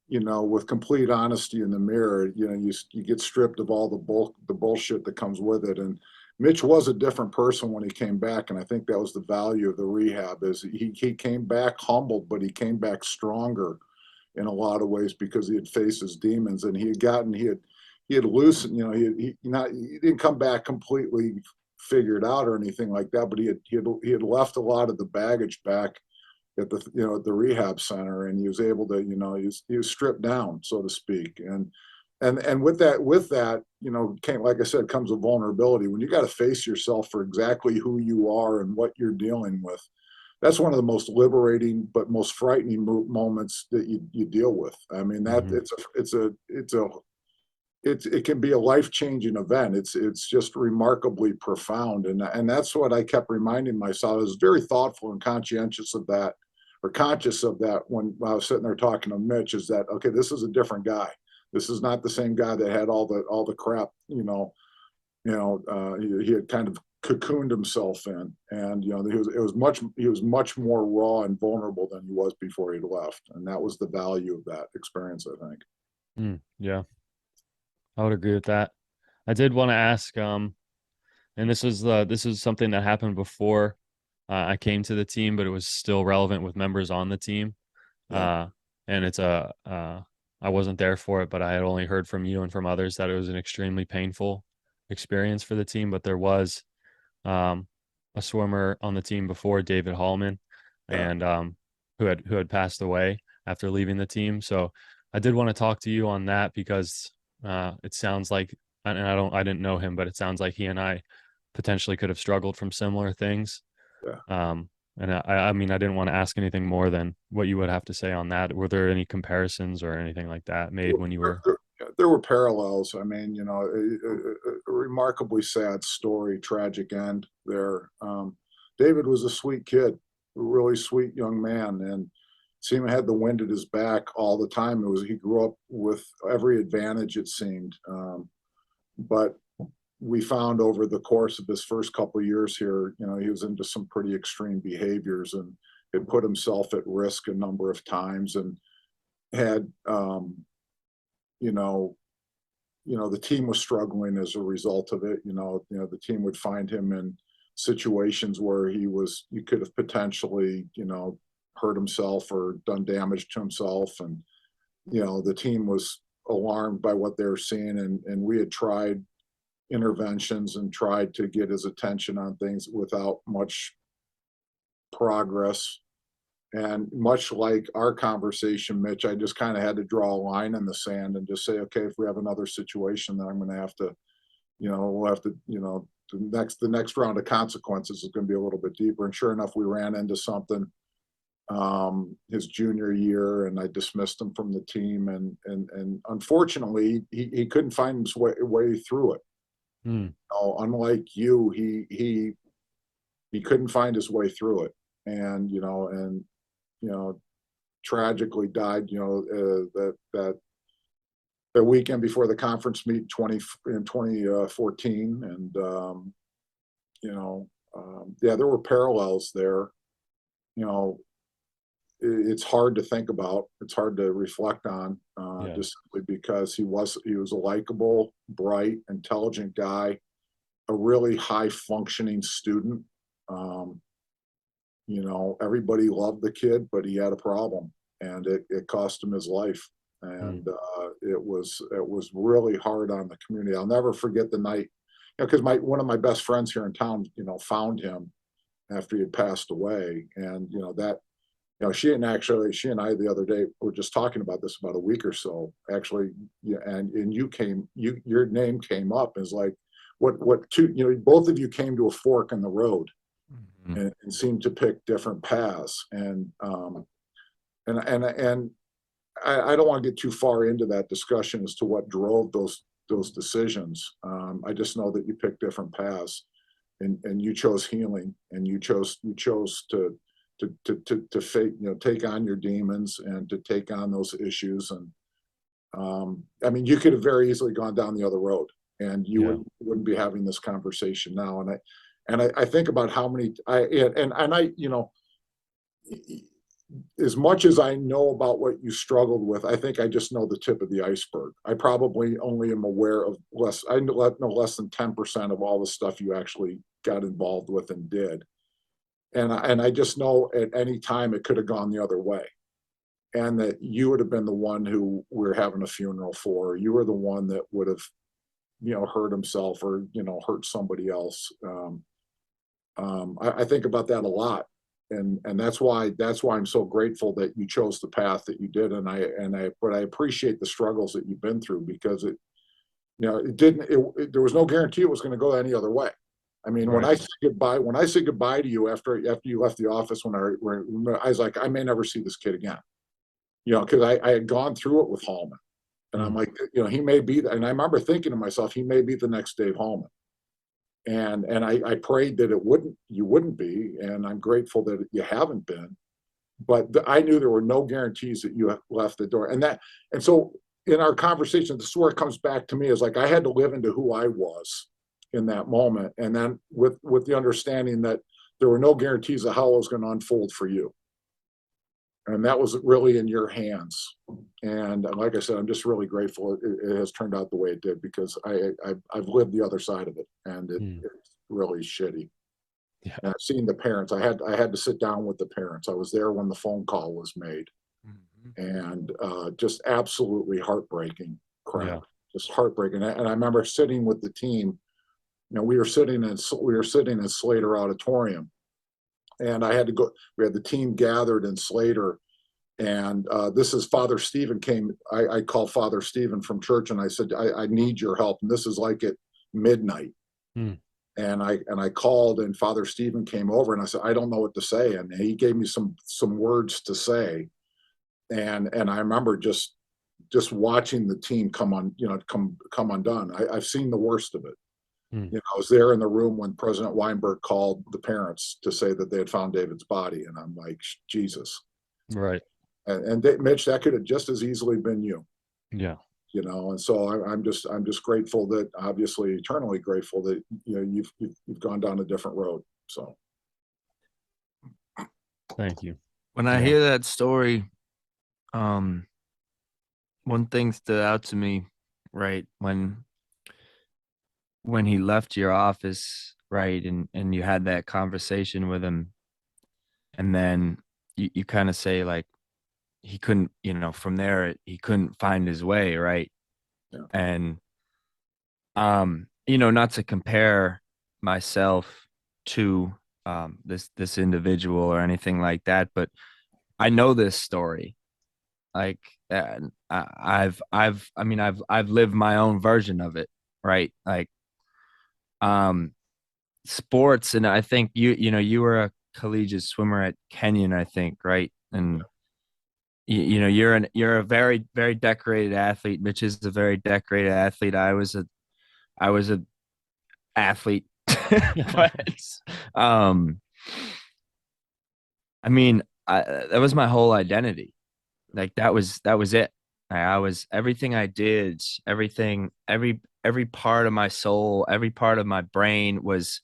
C: with complete honesty in the mirror, you get stripped of all the bullshit that comes with it. And Mitch was a different person when he came back, and I think that was the value of the rehab. Is he came back humbled, but he came back stronger in a lot of ways because he had faced his demons, and he had loosened. He didn't come back completely figured out or anything like that, but he had left a lot of the baggage back at the rehab center, and he was able to he was stripped down, so to speak. and with that, you know, like I said, comes a vulnerability. When you got to face yourself for exactly who you are and what you're dealing with, that's one of the most liberating but most frightening moments that you deal with. I mean, that
B: Mhm.
C: it can be a life-changing event. It's just remarkably profound, and that's what I kept reminding myself. I was very thoughtful and conscientious of that, or conscious of that when I was sitting there talking to Mitch. Is that okay? This is a different guy. This is not the same guy that had all the crap. He had kind of cocooned himself in, and he was much more raw and vulnerable than he was before he left, and that was the value of that experience, I think.
B: Yeah, I would agree with that. I did want to ask, and this is something that happened before I came to the team, but it was still relevant with members on the team.
C: Yeah,
B: Uh, and I wasn't there for it, but I had only heard from you and from others that it was an extremely painful experience for the team. But there was um, a swimmer on the team before, David Hallman,
C: yeah.
B: and who had passed away after leaving the team. So I did want to talk to you on that because it sounds like, and I didn't know him, but it sounds like he and I potentially could have struggled from similar things.
C: Yeah.
B: And I mean, I didn't want to ask anything more than what you would have to say on that. Were there any comparisons or anything like that made when you were?
C: There were parallels. I mean, a remarkably sad story, tragic end there. David was a sweet kid, a really sweet young man, and seemed had the wind at his back all the time. He grew up with every advantage, it seemed. But we found over the course of his first couple of years here, he was into some pretty extreme behaviors and had put himself at risk a number of times, and had you know, the team was struggling as a result of it. The team would find him in situations where he could have potentially, hurt himself or done damage to himself. And, the team was alarmed by what they were seeing. And we had tried interventions and tried to get his attention on things without much progress. And much like our conversation, Mitch, I just kind of had to draw a line in the sand and just say, okay, if we have another situation, then I'm going to have to, we'll have to, the next round of consequences is going to be a little bit deeper. And sure enough, we ran into something his junior year, and I dismissed him from the team. And unfortunately, he couldn't find his way through it. Unlike you, he couldn't find his way through it, and tragically died, that weekend before the conference meet in 2014. And, yeah, there were parallels there. It's hard to think about. It's hard to reflect on,
B: Yeah.
C: just simply because he was a likable, bright, intelligent guy, a really high functioning student. Everybody loved the kid, but he had a problem, and it cost him his life. And it was really hard on the community. I'll never forget the night, because one of my best friends here in town, found him after he had passed away. And she and I the other day were just talking about this about a week or so, actually. Yeah, and your name came up as like, what two, both of you came to a fork in the road. And seemed to pick different paths. And I don't want to get too far into that discussion as to what drove those decisions. I just know that you picked different paths, and you chose healing, and you chose to take on your demons and to take on those issues. And I mean, you could have very easily gone down the other road, and you
B: Yeah.
C: wouldn't be having this conversation now. And I think about how many as much as I know about what you struggled with, I think I just know the tip of the iceberg. I probably only am aware of less than 10% of all the stuff you actually got involved with and did. And I just know at any time it could have gone the other way, and that you would have been the one who we're having a funeral for. You were the one that would have, hurt himself or, hurt somebody else. I think about that a lot. and that's why I'm so grateful that you chose the path that you did. But I appreciate the struggles that you've been through, because there was no guarantee it was going to go any other way. I mean, when I say goodbye to you after you left the office, when I was like, I may never see this kid again, because I had gone through it with Hallman, and I'm like, he may be, and I remember thinking to myself, he may be the next Dave Hallman. And I prayed that you wouldn't be, and I'm grateful that you haven't been. But I knew there were no guarantees that you left the door, and so in our conversation, this is where it comes back to me, is like I had to live into who I was in that moment, and then with the understanding that there were no guarantees of how it was going to unfold for you, and that was really in your hands. And like I said, I'm just really grateful it has turned out the way it did, because I've lived the other side of it, and it's really shitty.
B: Yeah.
C: And I've seen the parents. I had to sit down with the parents. I was there when the phone call was made, and just absolutely heartbreaking crap.
B: Yeah.
C: Just heartbreaking. And I remember sitting with the team. We were sitting in Slater Auditorium, and I had to go. We had the team gathered in Slater, and this is Father Stephen came. I called Father Stephen from church, and I said, I need your help. And this is like at midnight. And I called, and Father Stephen came over, and I said, I don't know what to say. And he gave me some words to say. And I remember just watching the team come undone. I've seen the worst of it. I was there in the room when President Weinberg called the parents to say that they had found David's body, and I'm like, Jesus.
B: Right.
C: And Mitch, that could have just as easily been you.
B: Yeah.
C: And so I'm just grateful that, obviously eternally grateful that you've gone down a different road. So
B: Thank you.
A: When I hear that story, one thing stood out to me, right? When he left your office, right, and you had that conversation with him, and then you kind of say, like, he couldn't, from there he couldn't find his way, right?
C: Yeah.
A: And not to compare myself to this individual or anything like that, but I know this story. Like, I've lived my own version of it, right? Like, sports, and I think you were a collegiate swimmer at Kenyon, I think, right? And you're a very, very decorated athlete. Mitch is a very decorated athlete. I was a athlete. But that was my whole identity. Like, that was it. I was, everything I did, every part of my soul, every part of my brain was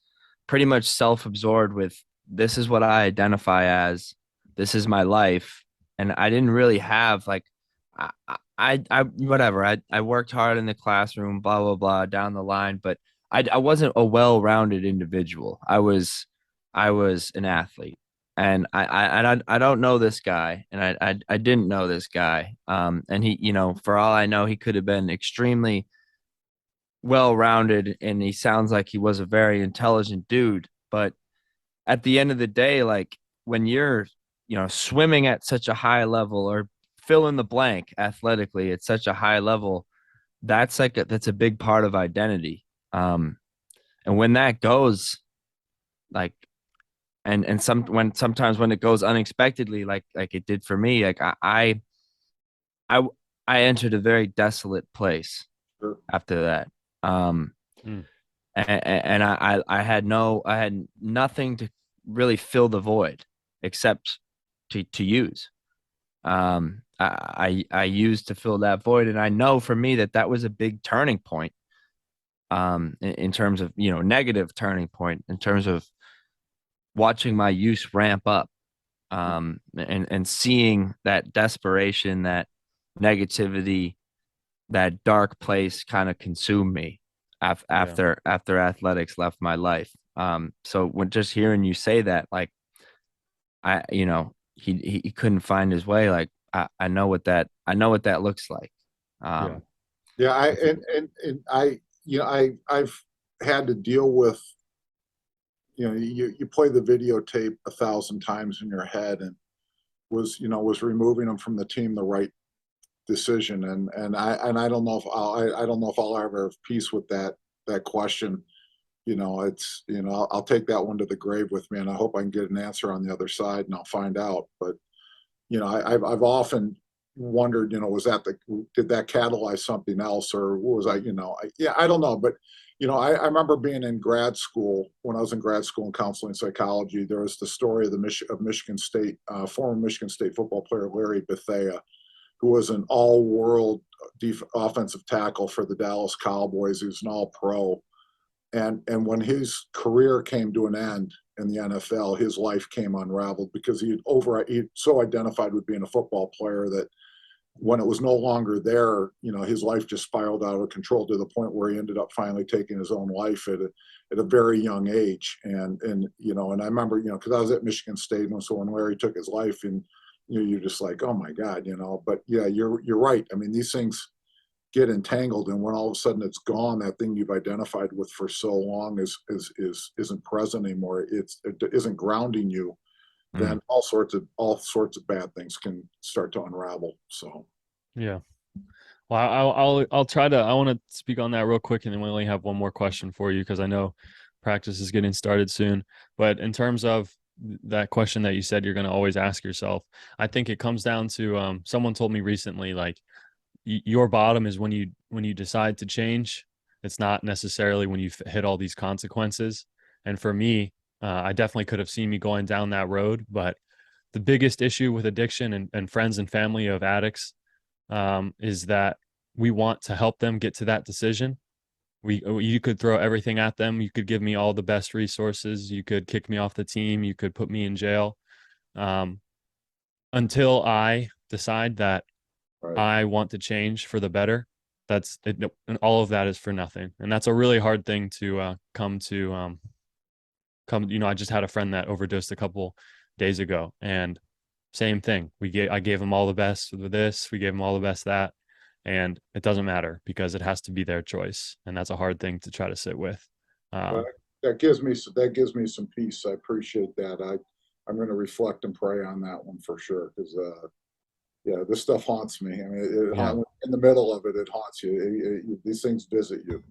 A: pretty much self-absorbed with, this is what I identify as, this is my life. And I didn't really have, like, I whatever. I worked hard in the classroom, blah, blah, blah, down the line, but I wasn't a well-rounded individual. I was an athlete. And I don't know this guy, and I didn't know this guy. And he, for all I know, he could have been extremely well-rounded, and he sounds like he was a very intelligent dude. But at the end of the day, like, when you're, swimming at such a high level, or fill in the blank athletically at such a high level, that's a big part of identity. And when that goes, like, and sometimes when it goes unexpectedly, like it did for me, like I I entered a very desolate place after that. Um, and I had nothing to really fill the void except to use. I used to fill that void, and I know for me that was a big turning point. In terms of, negative turning point, in terms of watching my use ramp up, and seeing that desperation, that negativity, that dark place kind of consume me after athletics left my life. So when just hearing you say that, like, he couldn't find his way, like, I know what that looks like.
C: Yeah, I've had to deal with you play the videotape 1,000 times in your head, and was removing him from the team the right decision? And I don't know if I don't know if I'll ever have peace with that question. It's I'll take that one to the grave with me, and I hope I can get an answer on the other side, and I'll find out. But I've often wondered, did that catalyze something else, or was yeah, I don't know. But I remember being in grad school, when I was in grad school in counseling psychology. There was the story of Michigan State, former Michigan State football player Larry Bethea, who was an all-world offensive tackle for the Dallas Cowboys. He was an all-pro, and when his career came to an end in the NFL, his life came unraveled because he so identified with being a football player that when it was no longer there, his life just spiraled out of control to the point where he ended up finally taking his own life at a very young age. And I remember, because I was at Michigan State, and so when Larry took his life, and you're just like, oh my God, But yeah, you're right. I mean, these things get entangled, and when all of a sudden it's gone, that thing you've identified with for so long isn't present anymore. It isn't grounding you. Then all sorts of bad things can start to unravel. So
B: Yeah. Well, I'll try to. I want to speak on that real quick, and then we only have one more question for you because I know practice is getting started soon. But in terms of that question that you said you're going to always ask yourself, I think it comes down to someone told me recently, like your bottom is when you decide to change. It's not necessarily when you hit all these consequences. And for me, I definitely could have seen me going down that road. But the biggest issue with addiction and friends and family of addicts is that we want to help them get to that decision. You could throw everything at them. You could give me all the best resources. You could kick me off the team. You could put me in jail. Um, until I decide that
C: right.
B: I want to change for the better, that's it, and all of that is for nothing. And that's a really hard thing to come to. I just had a friend that overdosed a couple days ago, and same thing. I gave him all the best with this. We gave him all the best that, and it doesn't matter because it has to be their choice, and that's a hard thing to try to sit with.
C: Well, that gives me some peace. I appreciate that. I'm going to reflect and pray on that one for sure, because yeah, this stuff haunts me. I mean,
B: Yeah.
C: in the middle of it, it haunts you. These things visit you.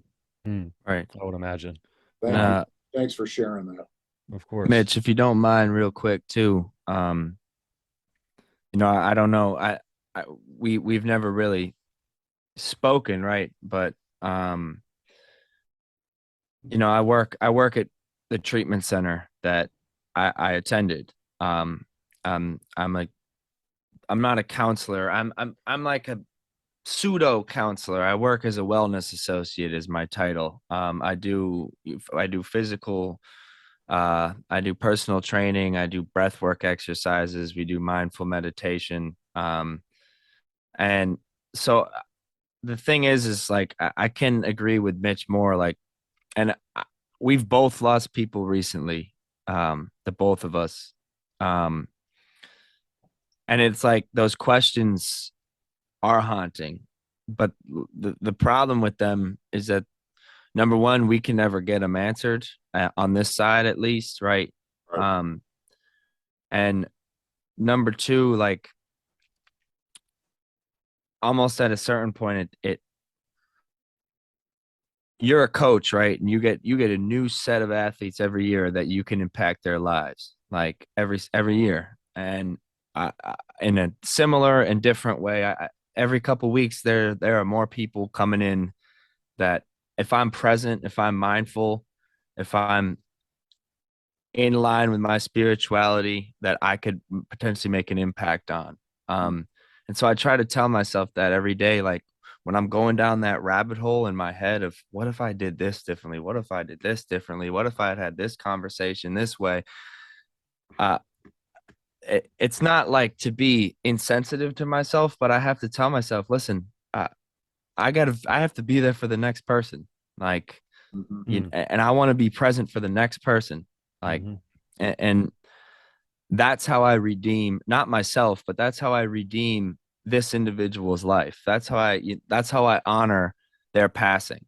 A: Right.
B: I would imagine.
C: Thank you. Thanks for sharing that.
B: Of course.
A: Mitch, if you don't mind, real quick too. I don't know. We've never really spoken, right? But I work at the treatment center that I attended. I'm not a counselor. I'm like a pseudo counselor. I work as a wellness associate is my title. I do physical, I do personal training, I do breath work exercises, we do mindful meditation. And so the thing is like I can agree with Mitch more, like, and we've both lost people recently, the both of us. Um, and it's like those questions are haunting, but the problem with them is that number one, we can never get them answered, on this side at least, right?
C: Right.
A: And number two, like, almost at a certain point, it you're a coach, right? And you get a new set of athletes every year that you can impact their lives, like every year. And in a similar and different way, every couple weeks there are more people coming in that, if I'm present, if I'm mindful, if I'm in line with my spirituality, that I could potentially make an impact on. And so I try to tell myself that every day, like when I'm going down that rabbit hole in my head of what if I did this differently? What if I did this differently? What if I had this conversation this way? Uh, it's not like to be insensitive to myself, but I have to tell myself, listen, I have to be there for the next person. Like, and I want to be present for the next person. Like, and that's how I redeem, not myself, but that's how I redeem this individual's life. That's how I honor their passing,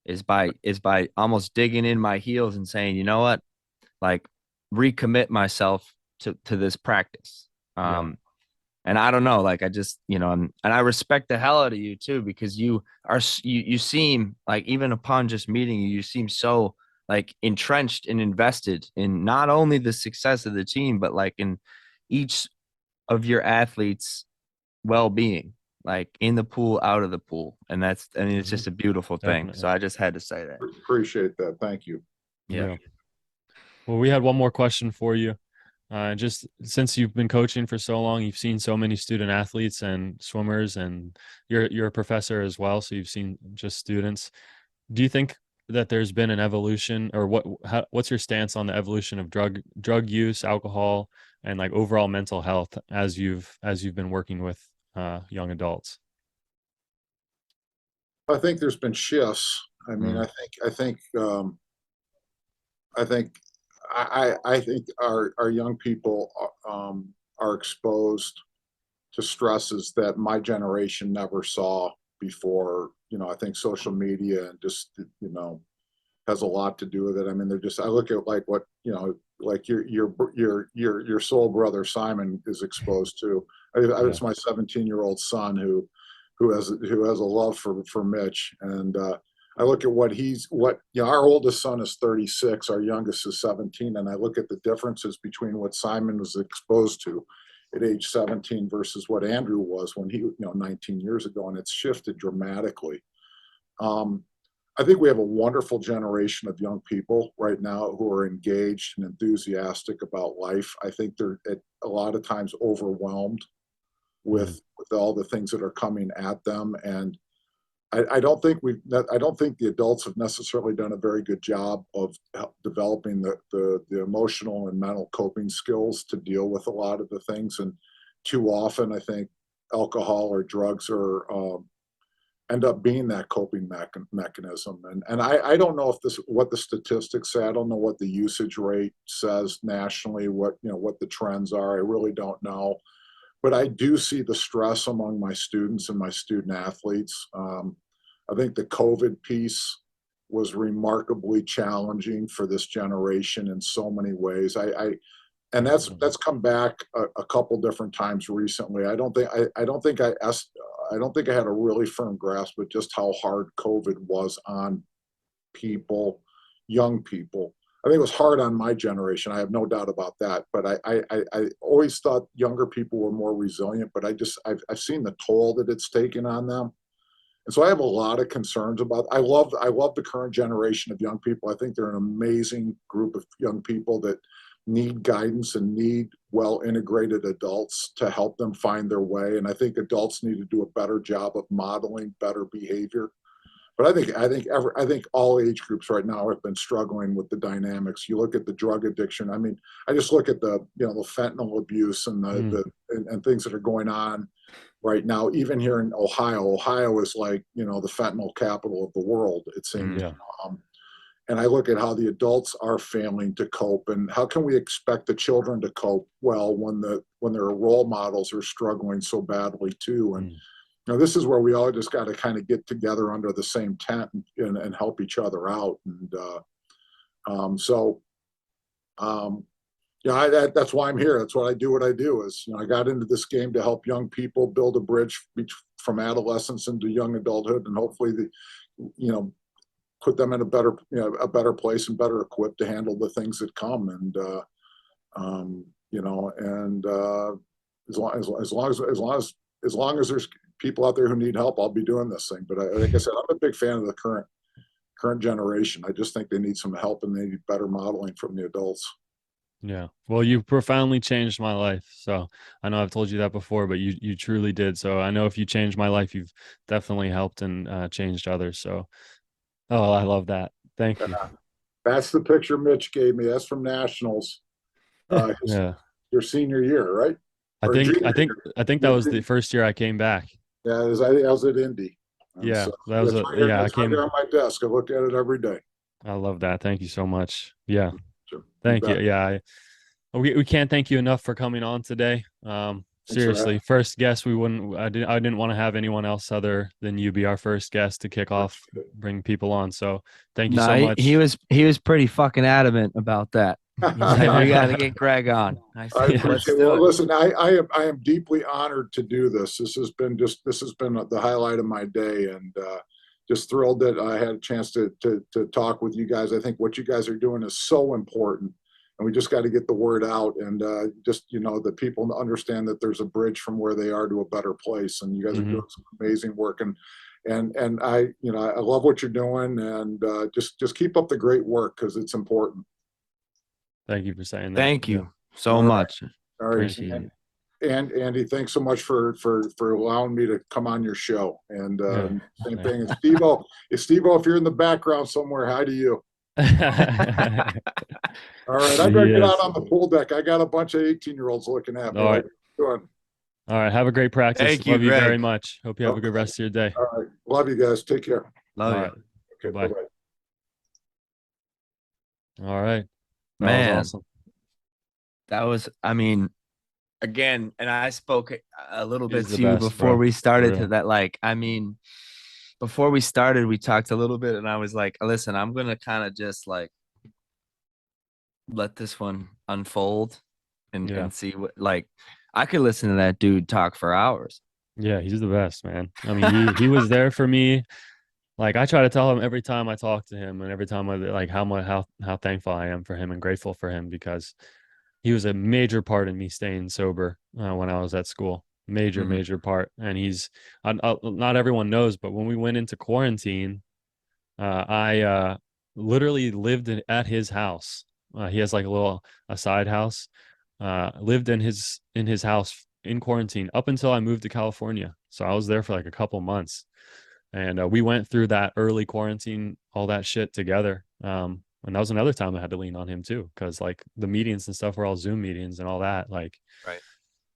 A: is by almost digging in my heels and saying, you know what? like recommit myself to this practice.
B: Yeah.
A: And I don't know, like I just, and I respect the hell out of you too, because you seem like, even upon just meeting you, you seem so like entrenched and invested in not only the success of the team, but like in each of your athletes' well-being, like in the pool, out of the pool. And I mean, it's
B: Mhm.
A: just a beautiful thing. So
B: Definitely.
A: I just had to say that.
C: Appreciate that. Thank you.
A: Yeah.
B: Yeah. Well, we had one more question for you. Just since you've been coaching for so long, you've seen so many student athletes and swimmers, and you're a professor as well, so you've seen just students. Do you think that there's been an evolution, or what's your stance on the evolution of drug use, alcohol, and like overall mental health as you've been working with young adults?
C: I think there's been shifts. I mean,
B: Mm,
C: I think I think our young people are exposed to stresses that my generation never saw before. I think social media and just has a lot to do with it. I mean, I look at like what like your soul brother Simon is exposed to.
B: yeah.
C: It's my 17-year-old son who has a love for Mitch, and I look at our oldest son is 36, our youngest is 17, and I look at the differences between what Simon was exposed to at age 17 versus what Andrew was when he 19 years ago, and it's shifted dramatically. Um, I think we have a wonderful generation of young people right now who are engaged and enthusiastic about life. I think they're a lot of times overwhelmed
B: Mm,
C: with all the things that are coming at them, and I don't think the adults have necessarily done a very good job of developing the emotional and mental coping skills to deal with a lot of the things. And too often, I think alcohol or drugs are end up being that coping mechanism. And I don't know what the statistics say. I don't know what the usage rate says nationally. What the trends are. I really don't know. But I do see the stress among my students and my student athletes. I think the COVID piece was remarkably challenging for this generation in so many ways. And
B: definitely.
C: that's come back a couple different times recently. I don't think I had a really firm grasp of just how hard COVID was on people, young people. I think it was hard on my generation. I have no doubt about that. But I always thought younger people were more resilient. But I've seen the toll that it's taken on them, and so I have a lot of concerns about. I love the current generation of young people. I think they're an amazing group of young people that need guidance and need well integrated adults to help them find their way. And I think adults need to do a better job of modeling better behavior. But I think all age groups right now have been struggling with the dynamics. You look at the drug addiction. I mean, I just look at the fentanyl abuse and
B: Mm,
C: and things that are going on right now. Even here in Ohio, Ohio is like the fentanyl capital of the world. It seems.
B: yeah.
C: Um, and I look at how the adults are failing to cope, and how can we expect the children to cope well when their role models are struggling so badly too. And
B: Mm,
C: this is where we all just got to kind of get together under the same tent and help each other out. And so, yeah, that's why I'm here. That's what I do. What I do is, I got into this game to help young people build a bridge from adolescence into young adulthood, and hopefully, you know, put them in a better place and better equipped to handle the things that come. And and as long as there's people out there who need help, I'll be doing this thing. But like I said, I'm a big fan of the current generation. I just think they need some help and they need better modeling from the adults.
B: yeah. Well, you profoundly changed my life. So I know I've told you that before, but you truly did. So I know if you changed my life, you've definitely helped and changed others. So, oh, I love that. Thank you.
C: That's the picture Mitch gave me. That's from Nationals,
B: Yeah.
C: your senior year, right?
B: I
C: Or
B: think
C: junior
B: I think
C: year.
B: I think that was the first year I came back.
C: Yeah, I was at Indy. And
B: Yeah.
C: so
B: That was yeah, I
C: that's right there
B: came.
C: on my desk. I look at it every day.
B: I love that. Thank you so much. Yeah.
C: Sure. You
B: Thank you.
C: bet.
B: Yeah. We can't thank you enough for coming on today.
C: Thanks for having
B: Seriously, first guest, I didn't want to have anyone else other than you be our first guest to kick off,
C: me.
B: bring people on. So thank you
A: No,
B: so
A: he
B: much.
A: was he was pretty fucking adamant about that. He's like, we got to get Gregg on. I
C: I
A: said, let's
C: appreciate it.
A: do
C: Well,
A: it.
C: listen, I am deeply honored to do this. This has been the highlight of my day, and just thrilled that I had a chance to talk with you guys. I think what you guys are doing is so important, and we just got to get the word out, and just that people understand that there's a bridge from where they are to a better place, and you guys are
B: Mhm.
C: doing some amazing work, and I love what you're doing, and just keep up the great work because it's important.
B: Thank you for saying that.
A: Thank
B: Yeah,
A: you so
C: All right,
A: much.
C: all right.
A: Appreciate it.
C: And Andy, thanks so much for allowing me to come on your show. And
B: yeah.
C: same thing. And Steve-O, if you're in the background somewhere, hi to you. All right, I better
B: He
C: get out
B: is.
C: on the pool deck. I got a bunch of 18-year-olds looking at me.
B: All right.
C: Like, doing.
B: All right. Have a great practice.
A: Thank you,
B: Love you very
A: Gregg.
B: much. Hope you have a good
C: Okay.
B: rest of your day.
C: All right. Love you guys. Take care.
A: Love
B: All
A: you.
B: right.
C: Okay.
B: Bye.
C: Bye-bye.
B: All right. That was
A: Man,
B: awesome.
A: that was, I mean, again, and I spoke a little bit
B: He's the
A: to you
B: best,
A: before
B: bro.
A: we
B: For
A: started to
B: real.
A: that. Like, I mean, before we started, we talked a little bit, and I was like, listen, I'm going to kind of just like let this one unfold
B: Yeah.
A: and see what, like, I could listen to that dude talk for hours.
B: Yeah, he's the best, man. I mean, he was there for me. Like I try to tell him every time I talk to him and every time I like how much how thankful I am for him and grateful for him because he was a major part in me staying sober when I was at school. Major,
A: Mhm.
B: major part. And he's not everyone knows, but when we went into quarantine, I literally lived at his house. He has like a side house. Lived in his house in quarantine up until I moved to California. So I was there for like a couple months, and we went through that early quarantine, all that shit together. And that was another time I had to lean on him too, because like the meetings and stuff were all Zoom meetings and all that. Like,
A: Right.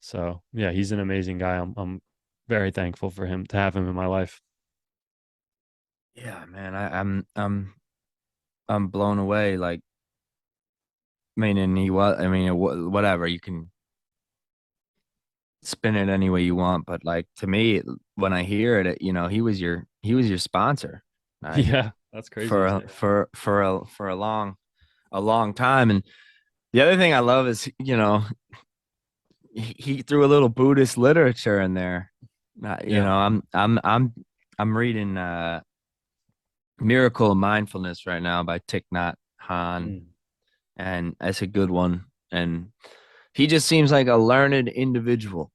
B: so yeah, he's an amazing guy. I'm very thankful for him to have him in my life.
A: Yeah, man, I'm blown away. Like, meaning he was, I mean, whatever, you can spin it any way you want, but like to me, when I hear it, he was your sponsor, like
B: Yeah, that's crazy
A: for
B: to
A: a,
B: say.
A: for a long time. And the other thing I love is, he threw a little Buddhist literature in there.
B: Yeah.
A: I'm reading Miracle of Mindfulness right now by Thich Nhat Hanh,
B: Mm,
A: and that's a good one. And he just seems like a learned individual,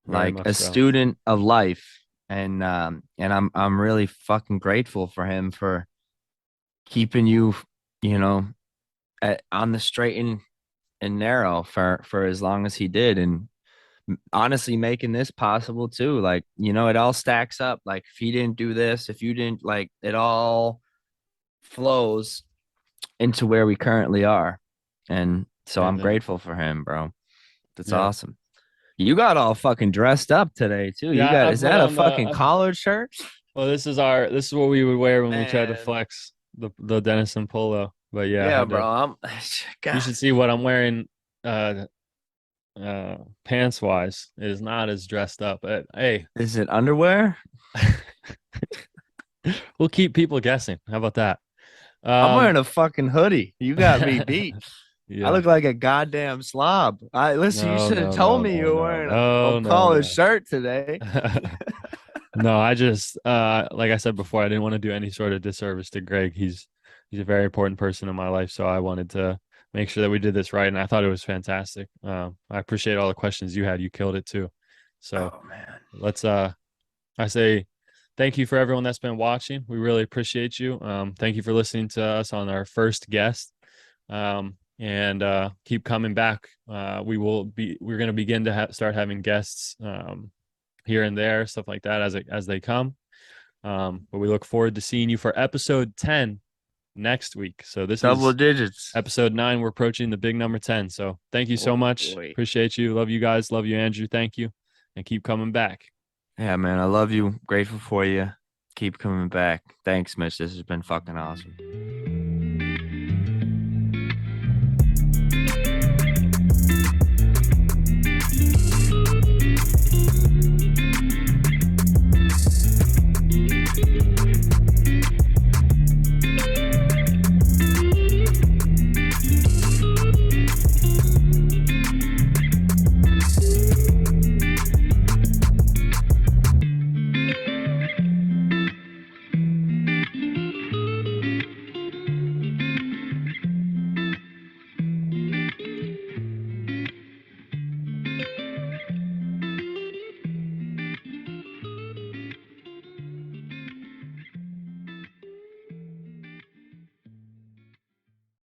B: very
A: like a
B: much so.
A: student of life. And I'm really fucking grateful for him for keeping you, you know, on the straight and narrow for as long as he did, and honestly making this possible too. Like, it all stacks up. Like, if he didn't do this, if you didn't, like, it all flows into where we currently are. And so I'm
B: Amen.
A: grateful for him, bro. That's
B: Yeah.
A: awesome. You got all fucking dressed up today too.
B: Yeah, I
A: Is
B: put
A: that a
B: on
A: fucking collared shirt?
B: well, this is what we would wear when we tried to
A: Man.
B: flex the Denison polo. But yeah, I
A: Yeah,
B: had
A: bro.
B: to. You
A: God.
B: should see what I'm wearing pants wise. It is not as dressed up. But hey,
A: Is it underwear?
B: we'll keep people guessing. How about that?
A: I'm
B: Um
A: wearing a fucking hoodie. You got me beat. I
B: yeah.
A: look like a goddamn slob. Listen, you
B: No,
A: should have
B: no,
A: told
B: no,
A: me you
B: no,
A: were
B: no,
A: wearing a
B: no, no,
A: collared
B: no.
A: shirt today.
B: No, I just like I said before, I didn't want to do any sort of disservice to Greg. He's a very important person in my life, so I wanted to make sure that we did this right, and I thought it was fantastic. I appreciate all the questions you had. You killed it too. So
A: Oh man.
B: let's I say thank you for everyone that's been watching. We really appreciate you. Thank you for listening to us on our first guest. And keep coming back. We're going to begin to start having guests here and there, stuff like that as they come. But we look forward to seeing you for episode 10 next week. So this
A: Double
B: is
A: digits.
B: episode 9. We're approaching the big number 10. So thank you so
A: Oh
B: much.
A: boy.
B: Appreciate you. Love you guys. Love you, Andrew. Thank you. And keep coming back.
A: Yeah, man. I love you. Grateful for you. Keep coming back. Thanks, Mitch. This has been fucking awesome.